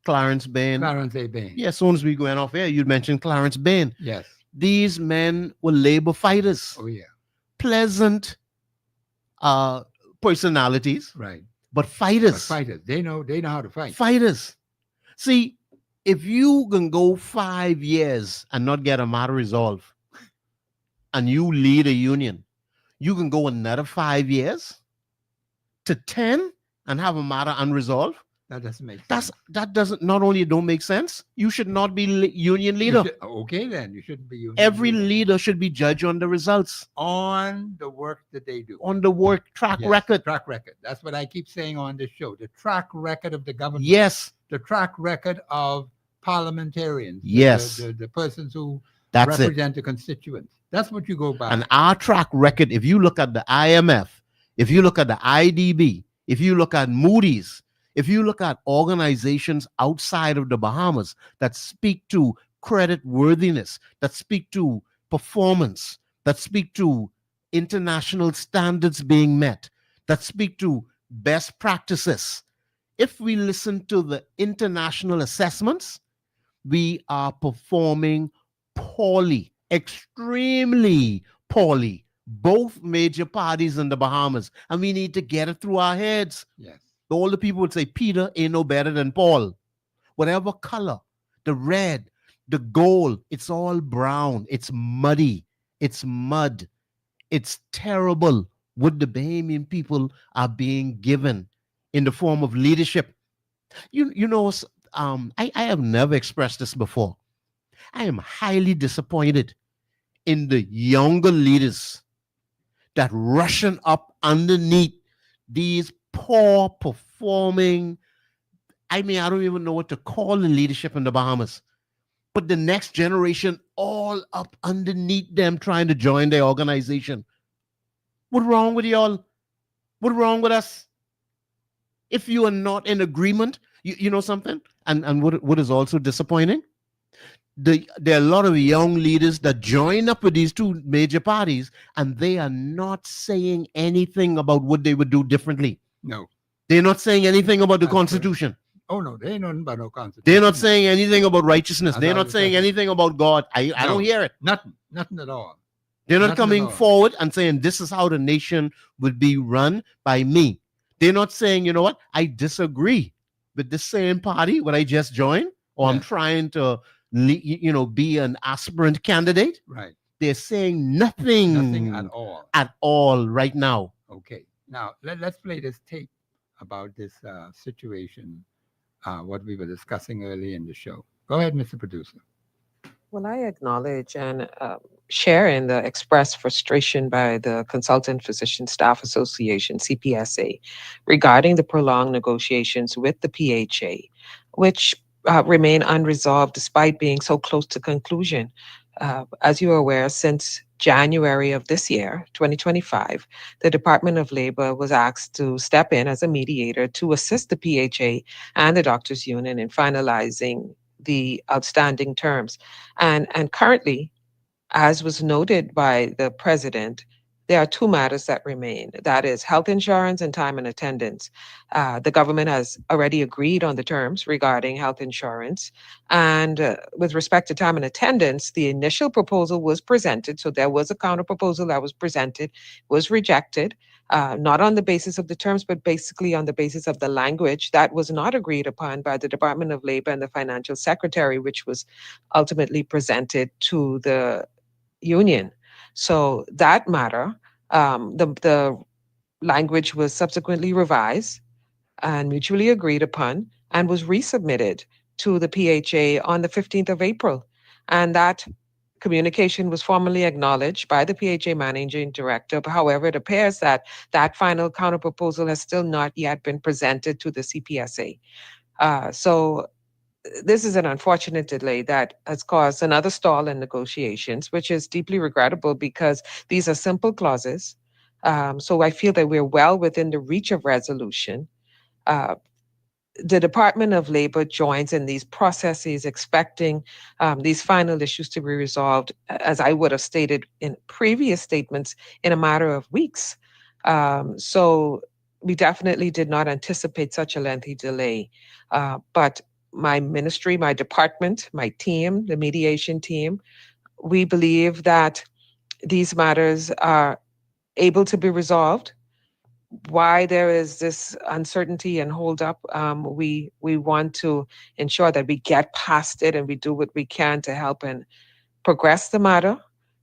Clarence Bain. Clarence A. Bain. Yeah, as soon as we went off air, you'd mention Clarence Bain. Yes. These men were labor fighters. Oh, yeah. Pleasant personalities, Right. but fighters. But fighters. They know how to fight. Fighters. See, if you can go 5 years and not get a matter resolved, and you lead a union, you can go another 5 years to 10 and have a matter unresolved. That doesn't make sense. That doesn't, not only it don't make sense, you should not be union leader. Okay, then you shouldn't be union Every leader should be judged on the results, on the work that they do, on the work track Yes, record. Track record. That's what I keep saying on this show. The track record of the government. Yes, The track record of parliamentarians. Yes. The persons who that's it. represent the constituents. That's what you go by. And our track record, if you look at the IMF, if you look at the IDB, if you look at Moody's, if you look at organizations outside of the Bahamas that speak to credit worthiness, that speak to performance, that speak to international standards being met, that speak to best practices, if we listen to the international assessments, we are performing poorly, extremely poorly, both major parties in the Bahamas, and we need to get it through our heads. Yes. All the people would say, Peter ain't no better than Paul. Whatever color, the red, the gold, it's all brown. It's muddy. It's mud. It's terrible what the Bahamian people are being given in the form of leadership. You know, I have never expressed this before. I am highly disappointed in the younger leaders that rushing up underneath these poor performing, I mean, I don't even know what to call the leadership in the Bahamas, but the next generation all up underneath them trying to join their organization. What's wrong with y'all? What's wrong with us? If you are not in agreement, you know something? And what is also disappointing? There are a lot of young leaders that join up with these 2 major parties, and they are not saying anything about what they would do differently. No. They're not saying anything about the That's Constitution. Correct. Oh, no, they ain't nothing about no Constitution. They're not saying anything about righteousness. That's They're all not they're saying saying. anything about God. I don't hear it. Nothing at all. They're not Nothing at coming all. forward and saying, this is how the nation would be run by me. They're not saying, you know what, I disagree with the same party when I just joined, or I'm Yeah. trying to, be an aspirant candidate. Right. They're saying nothing Nothing at all. at all right now. Okay. Now, let's play this tape about this situation, what we were discussing early in the show. Go ahead, Mr. Producer. Well, I acknowledge and share in the expressed frustration by the Consultant Physician Staff Association, CPSA, regarding the prolonged negotiations with the PHA, which remain unresolved despite being so close to conclusion. As you are aware, since January of this year, 2025, the Department of Labor was asked to step in as a mediator to assist the PHA and the Doctors Union in finalizing the outstanding terms. And currently, as was noted by the president, there are two matters that remain. That is health insurance and time and attendance. The government has already agreed on the terms regarding health insurance. And with respect to time and attendance, the initial proposal was presented. So there was a counter proposal that was presented, was rejected, not on the basis of the terms, but basically on the basis of the language that was not agreed upon by the Department of Labor and the Financial Secretary, which was ultimately presented to the union. So that matter, the language was subsequently revised and mutually agreed upon and was resubmitted to the PHA on the 15th of April. And that communication was formally acknowledged by the PHA managing director. However, it appears that that final counterproposal has still not yet been presented to the CPSA. So this is an unfortunate delay that has caused another stall in negotiations, which is deeply regrettable because these are simple clauses. So I feel that we're well within the reach of resolution. The Department of Labor joins in these processes, expecting these final issues to be resolved, as I would have stated in previous statements, in a matter of weeks. So we definitely did not anticipate such a lengthy delay. But my ministry, my department, my team, the mediation team, we believe that these matters are able to be resolved. Why there is this uncertainty and hold up, we want to ensure that we get past it and we do what we can to help and progress the matter,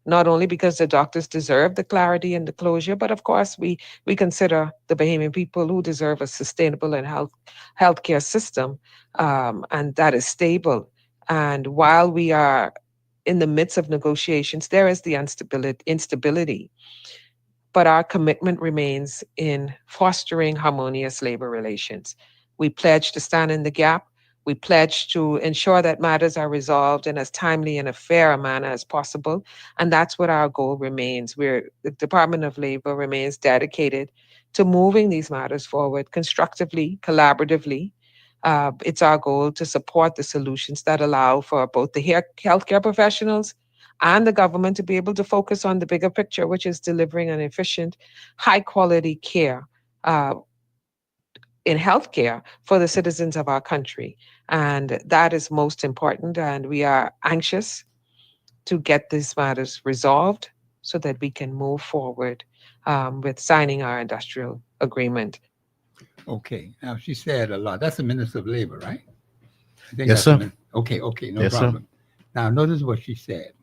not only because the doctors deserve the clarity and the closure, but of course we consider the Bahamian people who deserve a sustainable and healthcare system, and that is stable. And while we are in the midst of negotiations, there is the instability. But our commitment remains in fostering harmonious labor relations. We pledge to stand in the gap. We pledge to ensure that matters are resolved in as timely and a fair a manner as possible. And that's what our goal remains. The Department of Labor remains dedicated to moving these matters forward constructively, collaboratively. It's our goal to support the solutions that allow for both the healthcare professionals and the government to be able to focus on the bigger picture, which is delivering an efficient, high quality care in healthcare for the citizens of our country. And that is most important. And we are anxious to get these matters resolved so that we can move forward with signing our industrial agreement. Okay. Now, she said a lot. That's the Minister of Labor, right? I think Yes, that's sir. Okay, no Yes, sir. problem. Now, notice what she said.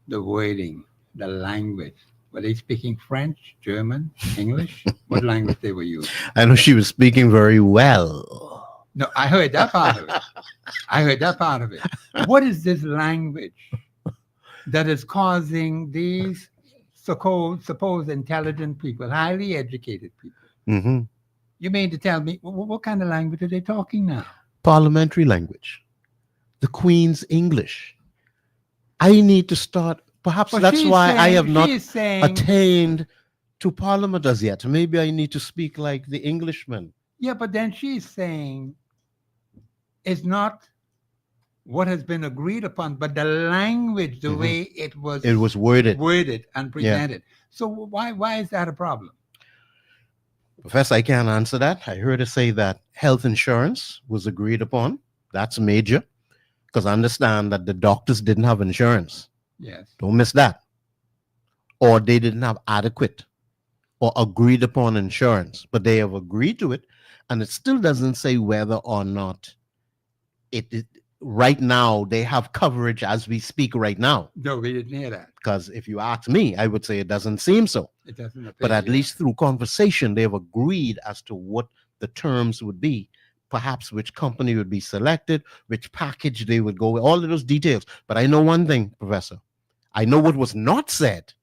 The wording, the language. Were they speaking French, German, English? What language they were using? I know she was speaking very well. No, I heard that part of it. What is this language that is causing these supposed intelligent people, highly educated people? Mm-hmm. You mean to tell me what kind of language are they talking now? Parliamentary language, the Queen's English. I need to start. Perhaps But that's why I have not she's saying, attained to Parliament as yet. Maybe I need to speak like the Englishman. yeah, but then she's saying it's not what has been agreed upon, but the language, the way it was worded and presented. So why is that a problem? Professor, I can't answer that. I heard her say that health insurance was agreed upon. That's major, because I understand that the doctors didn't have insurance. Yes. Don't miss that. Or they didn't have adequate or agreed upon insurance, but they have agreed to it. And it still doesn't say whether or not it right now they have coverage as we speak right now. No, we didn't hear that. Because if you ask me, I would say it doesn't seem so. It doesn't appear. But at least through conversation, they've agreed as to what the terms would be, perhaps which company would be selected, which package they would go with, all of those details. But I know one thing, Professor. I know what was not said,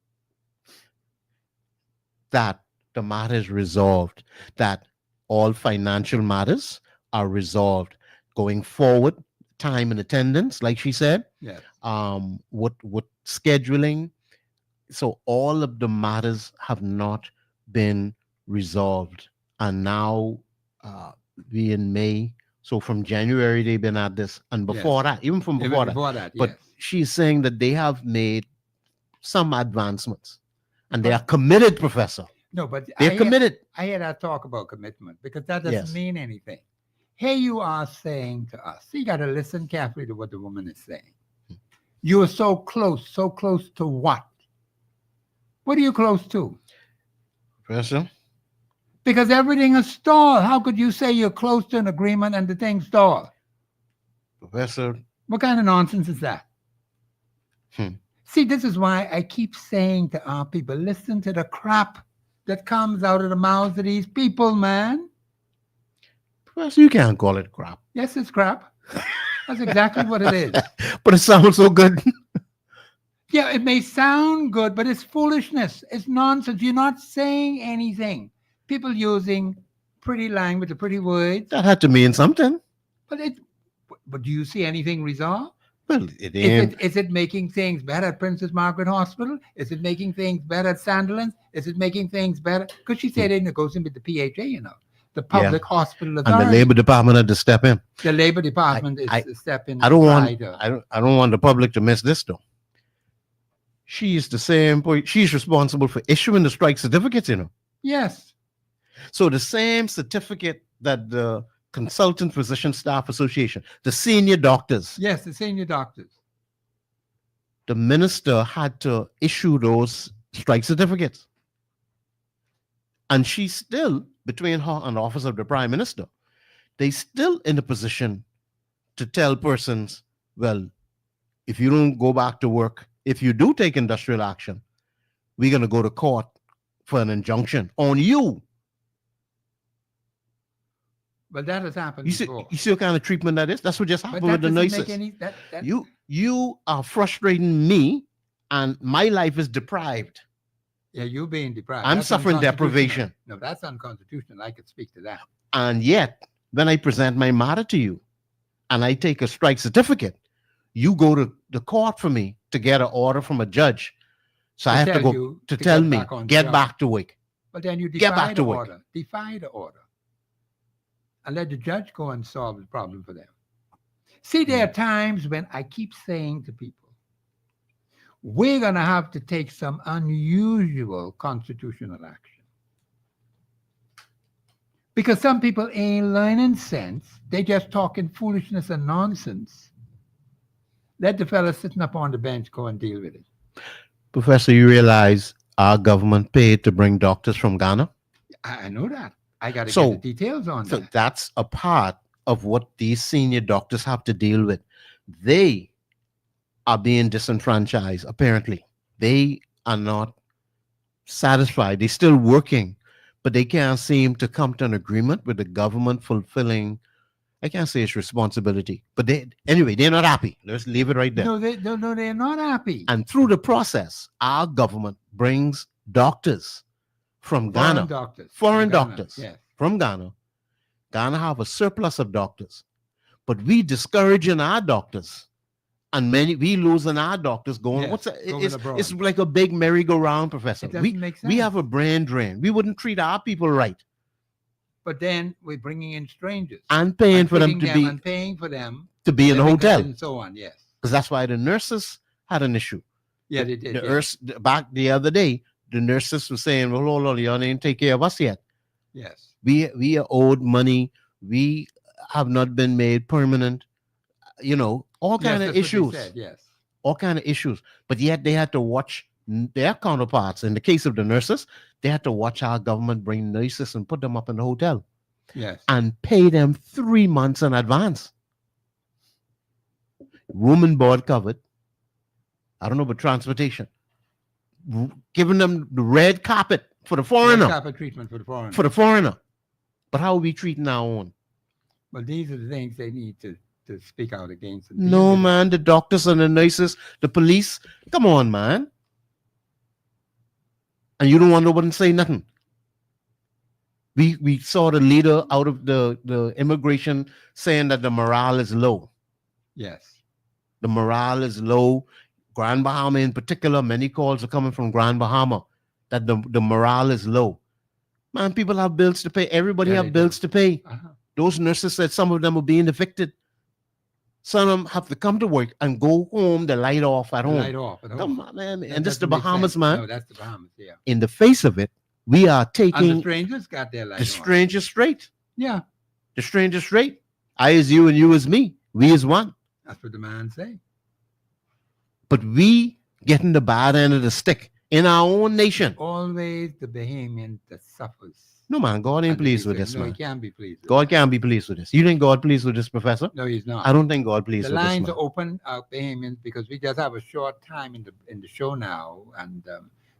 that the matter is resolved, that all financial matters are resolved going forward, time and attendance, like she said. Yes. What scheduling. So all of the matters have not been resolved. And now we in May, So from January, they've been at this. And before that, even from Even before that. before that, But yes. she's saying that they have made some advancements. And they are committed, Professor. No, but They're committed. I hear that talk about commitment because that doesn't Yes. mean anything. Here you are saying to us, you got to listen carefully to what the woman is saying. You are so close to what? What are you close to? Professor, Because everything is stalled. How could you say you're close to an agreement and the thing stalled? Professor, What kind of nonsense is that? Hmm. See, this is why I keep saying to our people, listen to the crap that comes out of the mouths of these people, man. Professor, you can't call it crap. Yes, it's crap. That's exactly what it is. But it sounds so good. Yeah, it may sound good, but it's foolishness. It's nonsense. You're not saying anything. People using pretty language, the pretty words, That had to mean something. but do you see anything resolved? Well, it ain't. Is it making things better at Princess Margaret Hospital? Is it making things better at Sandilands? Is it making things better? Because she said they're negotiating with the PHA, the Public Hospital Authority. And the Labor Department had to step in. The Labor Department is stepping. I don't want the public to miss this though. She's the same. She's responsible for issuing the strike certificates. Yes. So the same certificate that the Consultant Physician Staff Association, the senior doctors, Yes, the senior doctors. the minister had to issue those strike certificates. And she's still, between her and the office of the prime minister, they still in a position to tell persons, well, if you don't go back to work, if you do take industrial action, we're going to go to court for an injunction on you. But that has happened You see, before. you see what kind of treatment that is? That's what just But happened that with the doesn't make nurses. any. You are frustrating me, and my life is deprived. Yeah, you being deprived. I'm That's suffering unconstitutional. deprivation. No, that's unconstitutional. I could speak to that. And yet, when I present my matter to you and I take a strike certificate, you go to the court for me to get an order from a judge. So I have to tell go you to to tell get me, back on get job. back to work. But then you Get defy back the to work. order. Defy the order. And let the judge go and solve the problem for them. See, there are times when I keep saying to people, we're going to have to take some unusual constitutional action. Because some people ain't learning sense. They just talking foolishness and nonsense. Let the fella sitting up on the bench go and deal with it. Professor, you realize our government paid to bring doctors from Ghana? I know that. I got to So- get the details on So that. that's a part of what these senior doctors have to deal with. They are being disenfranchised, apparently. They are not satisfied. They're still working, but they can't seem to come to an agreement with the government fulfilling, I can't say it's responsibility, but they're not happy. Let's leave it right there. No, they're not happy. And through the process, our government brings doctors from Ghana, doctors. foreign Ghana, doctors yes. from Ghana. Ghana have a surplus of doctors, but we discouraging our doctors, and we losing our doctors going. Yes, going abroad. It's like a big merry-go-round, Professor. It doesn't make sense. We have a brain drain. We wouldn't treat our people right But then we're bringing in strangers. and paying and for them putting to be and paying for them to be in a living hotel, and so on. Yes. because that's why the nurses had an issue. Yeah, they did. Back the other day, the nurses were saying, "Well, hold on, you didn't take care of us yet. Yes. We are owed money. We have not been made permanent. All kind of issues. Yes. All kind of issues. But yet they had to watch their counterparts. In the case of the nurses, they had to watch our government bring nurses and put them up in the hotel Yes. and pay them 3 months in advance. Room and board covered. I don't know about transportation. Giving them the red carpet for the foreigner. Red carpet treatment for the foreigner. For the foreigner. But how are we treating our own? Well, these are the things they need to speak out against. and deal No, with it. man. The doctors and the nurses, the police. Come on, man. And you don't want nobody to say nothing. We saw the leader out of the immigration saying that the morale is low. Yes. The morale is low. Grand Bahama in particular, many calls are coming from Grand Bahama that the morale is low. Man, people have bills to pay. Everybody Yeah, have they bills to pay. Uh-huh. Those nurses said some of them were being evicted. Some of them have to come to work and go home, the light off at home. Light off at home. Come on, man. That And this is the doesn't make Bahamas, sense. man. No, that's the Bahamas, yeah. In the face of it, we are And taking the strangers got their light the on. stranger straight. Yeah, The stranger straight. I is you and you is me. We is one. that's what the man say. But we getting the bad end of the stick in our own nation. Always the Bahamian that suffers. No, man. God ain't And pleased he with said, this, no, man. he can't be pleased. with God that. can't be pleased with this. You think God pleased with this, Professor? No, he's not. I don't think God pleased The with this, lines man. are open, Bahamians, because we just have a short time in the show now, and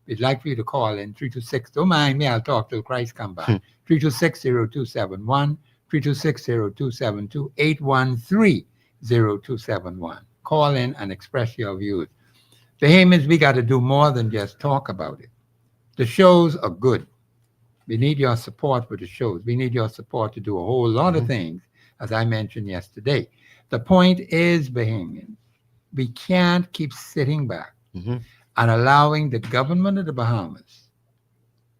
we'd like for you to call in 326. Don't mind me, I'll talk till Christ come back. 326-0271, 326-0272, 813-0271. Call in and express your views. Bahamians, we got to do more than just talk about it. The shows are good. We need your support with the shows. We need your support to do a whole lot of things, as I mentioned yesterday. The point is, Bahamians, we can't keep sitting back Mhm. and allowing the government of the Bahamas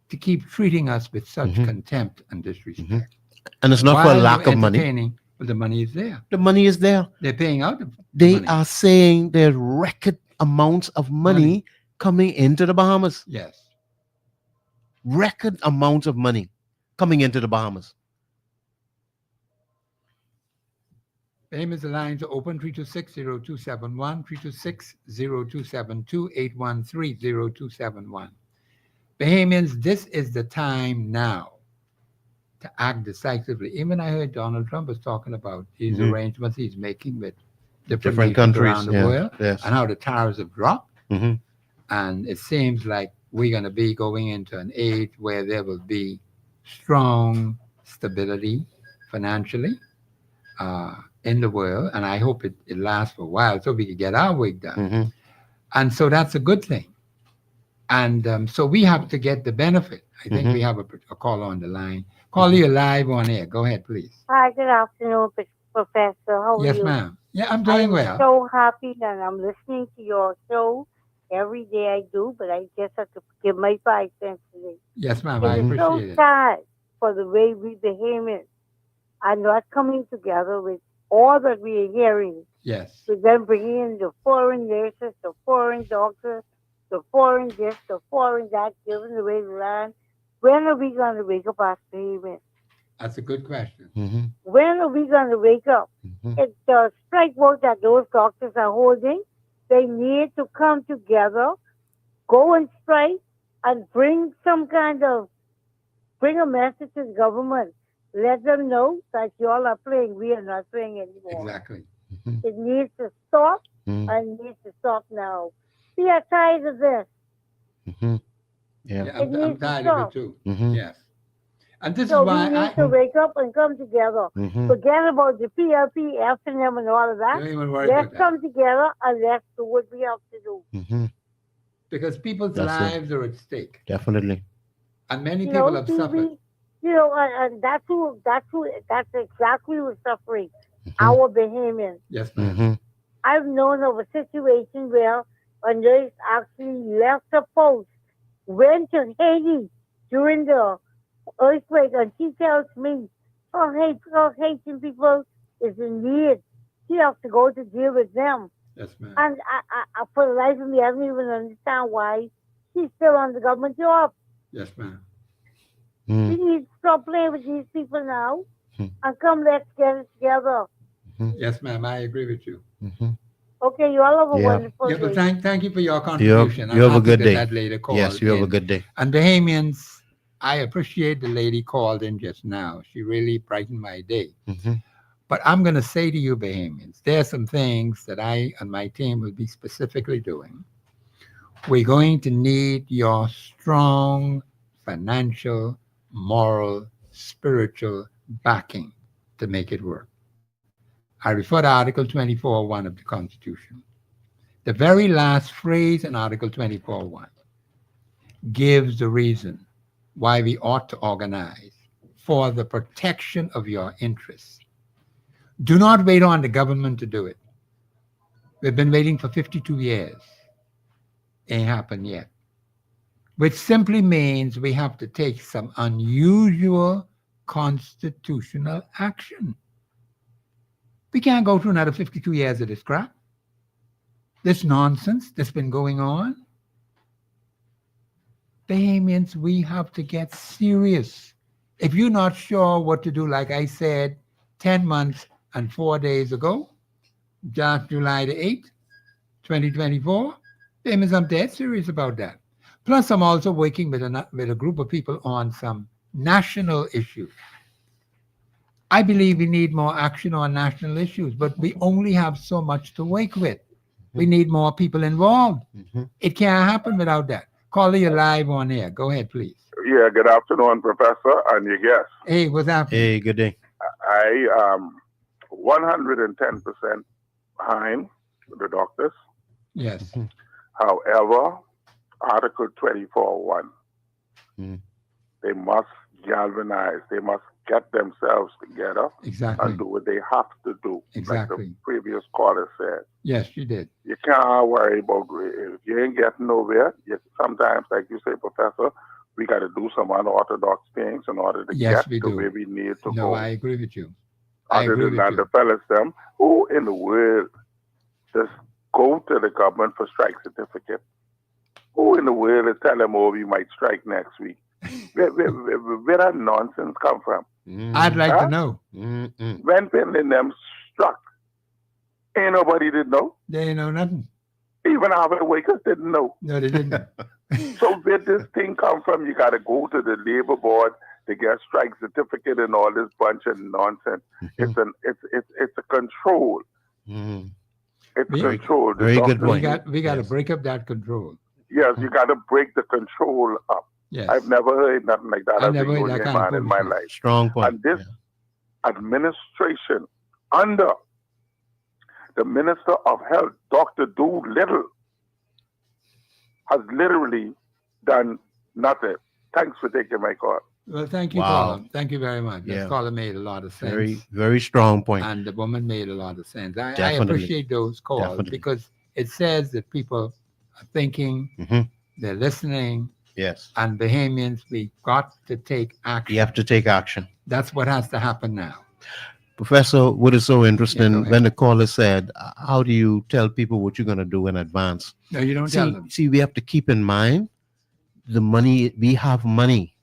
to keep treating us with such contempt and disrespect. And it's not for While lack you're of money. entertaining, well, the money is there. The money is there. They're paying out the They money. are saying there's record amounts of money coming into the Bahamas. Yes. Record amounts of money coming into the Bahamas. Bahamians, the lines are open, 326-0271, 326-0272, 813-0271. Bahamians, this is the time now to act decisively. Even I heard Donald Trump was talking about these arrangements he's making with different nations countries around the world, Yes. and how the tariffs have dropped. Mhm. And it seems like we're going to be going into an age where there will be strong stability financially in the world. And I hope it lasts for a while so we can get our work done. Mhm. And so that's a good thing. And so we have to get the benefit. I think we have a call on the line. Call you live on air. Go ahead, please. Hi, good afternoon, Professor. How are Yes, you? ma'am. Yeah, I'm doing I'm well. so happy that I'm listening to your show every day. I do, but I just have to give my 5 cents today. Yes, ma'am. I It is so appreciate it. sad for the way we Bahamians are not coming together with all that we are hearing. Yes. With them bringing in the foreign nurses, the foreign doctors, the foreign this, the foreign that, giving away the land. When are we going to wake up as Bahamians? That's a good question. Mhm. When are we going to wake up? Mhm. It's the strike vote that those doctors are holding. They need to come together, go and strike, and bring a message to the government. Let them know that y'all are playing. We are not playing anymore. Exactly. It needs to stop, Mhm. and it needs to stop now. We are tired of this. Mhm. Yeah. Yeah, It I'm needs to tired of stop. it too. Mhm. Yes. And this So is why we need to wake up and come together. Mhm. Forget about the PLP, F&M, and all of that. don't even worry Let's about that. come together and let's do what we have to do. Mhm. Because people's That's it. lives are at stake. Definitely. And many You people know, have see, suffered. and that's exactly who's suffering. Our Bahamians. Yes, ma'am. Mhm. I've known of a situation where a nurse actually left her post, went to Haiti during the earthquake, and she tells me, her Haitian people is in need. She has to go to deal with them. Yes, ma'am. And I for the life of me, I don't even understand why she's still on the government job. Yes, ma'am. We Mhm. need to stop playing with these people now Hmm. and come, let's get it together. Yes, ma'am. I agree with you. Mhm. Okay, you all have a Yeah. wonderful Yeah, but day. thank you for your contribution. you have a I'm happy good that day. That lady called Yes, you have a in. good day. And Bahamians, I appreciate the lady called in just now. She really brightened my day. Mhm. But I'm going to say to you, Bahamians, there are some things that I and my team will be specifically doing. We're going to need your strong financial, moral, spiritual backing to make it work. I refer to Article 24.1 of the Constitution. The very last phrase in Article 24.1 gives the reason why we ought to organize for the protection of your interests. Do not wait on the government to do it. We've been waiting for 52 years. Ain't happened yet. Which simply means we have to take some unusual, constitutional action. We can't go through another 52 years of this crap. This nonsense that's been going on. Bahamians, we have to get serious. If you're not sure what to do, like I said 10 months and 4 days ago, July the 8th, 2024, Bahamians, I'm dead serious about that. Plus, I'm also working with a group of people on some national issues. I believe we need more action on national issues, but we only have so much to work with. We need more people involved. It can't happen without that. Caller, you're live on air. Go ahead, please. Yeah, good afternoon, Professor, and your guest. Hey, what's happening? Hey, good day. I am 110% behind the doctors. Yes. However, Article 24.1, they must galvanize, they must get themselves together Exactly. and do what they have to do. Exactly. Like the previous caller said. Yes, you did. You can't worry about if you ain't getting nowhere. Sometimes, like you say, Professor, we got to do some unorthodox things in order to Yes, get we to do. where we need to No, go. I agree with you. I Other agree than with that, you. the fellas, them, who in the world just go to the government for strike certificate? Who in the world is telling them, oh, we might strike next week? Where that nonsense come from? I'd like Huh? to know. When Finland them struck, ain't nobody did know. They know nothing. Even our workers didn't know. No, they didn't. So where this thing come from? You got to go to the labor board to get strike certificate and all this bunch of nonsense. It's a control. It's Very- control. The very good doctors- point. We got to Yes. break up that control. Yes, you got to break the control up. Yes. I've never heard nothing like that I as a never heard that union kind of man in my foolishness. life. Strong point. And this administration under the Minister of Health, Dr. Doolittle, has literally done nothing. Thanks for taking my call. Well, thank you, Wow. caller. Thank you very much. Yeah. This caller made a lot of sense. Very, very strong point. And the woman made a lot of sense. I Definitely. appreciate those calls Definitely. because it says that people are thinking, they're listening, Yes. and Bahamians, we got to take action. You have to take action. That's what has to happen now. Professor, what is so Yeah, interesting go ahead. when the caller said, how do you tell people what you're going to do in advance? No, you don't tell See, them. see, we have to keep in mind the money. We have money.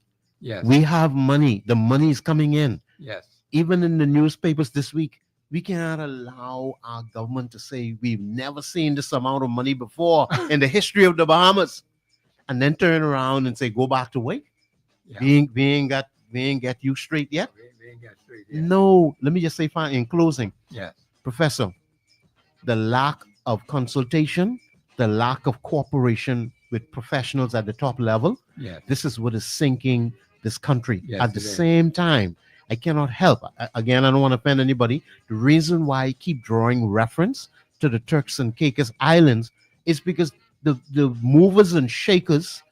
Yes. We have money. The money is coming in. Yes. Even in the newspapers this week, we cannot allow our government to say we've never seen this amount of money before in the history of the Bahamas, and then turn around and say go back to work. Yeah. We ain't get you straight yet. We ain't got straight yet. No, let me just say fine in closing, Yes. Professor, the lack of consultation, the lack of cooperation with professionals at the top level, Yes. this is what is sinking this country. Yes, At the it is. same time, I cannot help. Again, I don't want to offend anybody. The reason why I keep drawing reference to the Turks and Caicos Islands is because the movers and shakers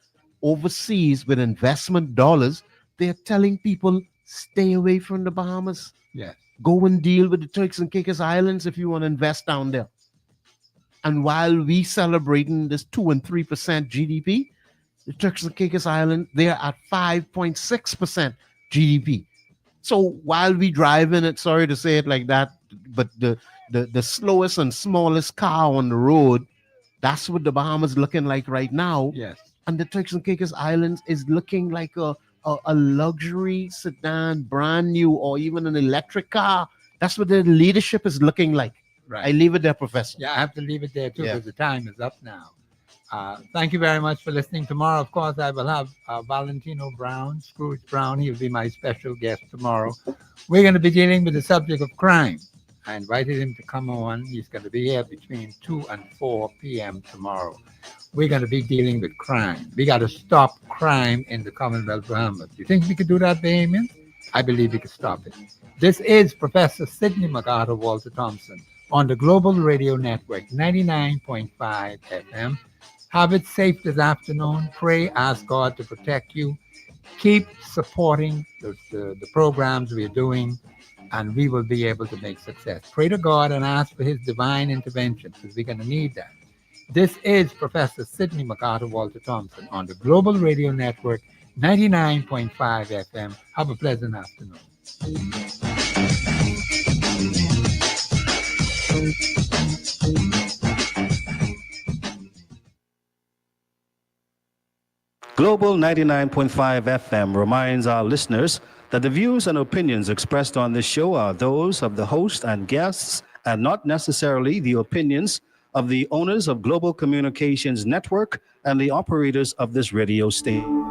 overseas with investment dollars, they're telling people stay away from the Bahamas. Yes. Go and deal with the Turks and Caicos Islands if you want to invest down there. And while we celebrating this 2 and 3% GDP, the Turks and Caicos Island, they're at 5.6% GDP. So while we driving it, sorry to say it like that, but the slowest and smallest car on the road, that's what the Bahamas looking like right now. Yes. And the Turks and Caicos Islands is looking like a luxury sedan, brand new, or even an electric car. That's what the leadership is looking like. Right. I leave it there, Professor. Yeah, I have to leave it there too Yeah. because the time is up now. Thank you very much for listening. Tomorrow, of course, I will have Valentino Brown, Scrooge Brown. He'll be my special guest tomorrow. We're going to be dealing with the subject of crime. I invited him to come on. He's going to be here between 2 and 4 p.m. tomorrow. We're going to be dealing with crime. We got to stop crime in the Commonwealth Bahamas. Do you think we could do that, Bahamians? I believe we could stop it. This is Professor Sidney MacArthur Walter Thompson on the Global Radio Network, 99.5 FM. Have it safe this afternoon. Pray, ask God to protect you. Keep supporting the programs we're doing, and we will be able to make success. Pray to God and ask for his divine intervention because we're going to need that. This is Professor Sidney MacArthur Walter Thompson on the Global Radio Network, 99.5 FM. Have a pleasant afternoon. Global 99.5 FM reminds our listeners that the views and opinions expressed on this show are those of the host and guests and not necessarily the opinions of the owners of Global Communications Network and the operators of this radio station.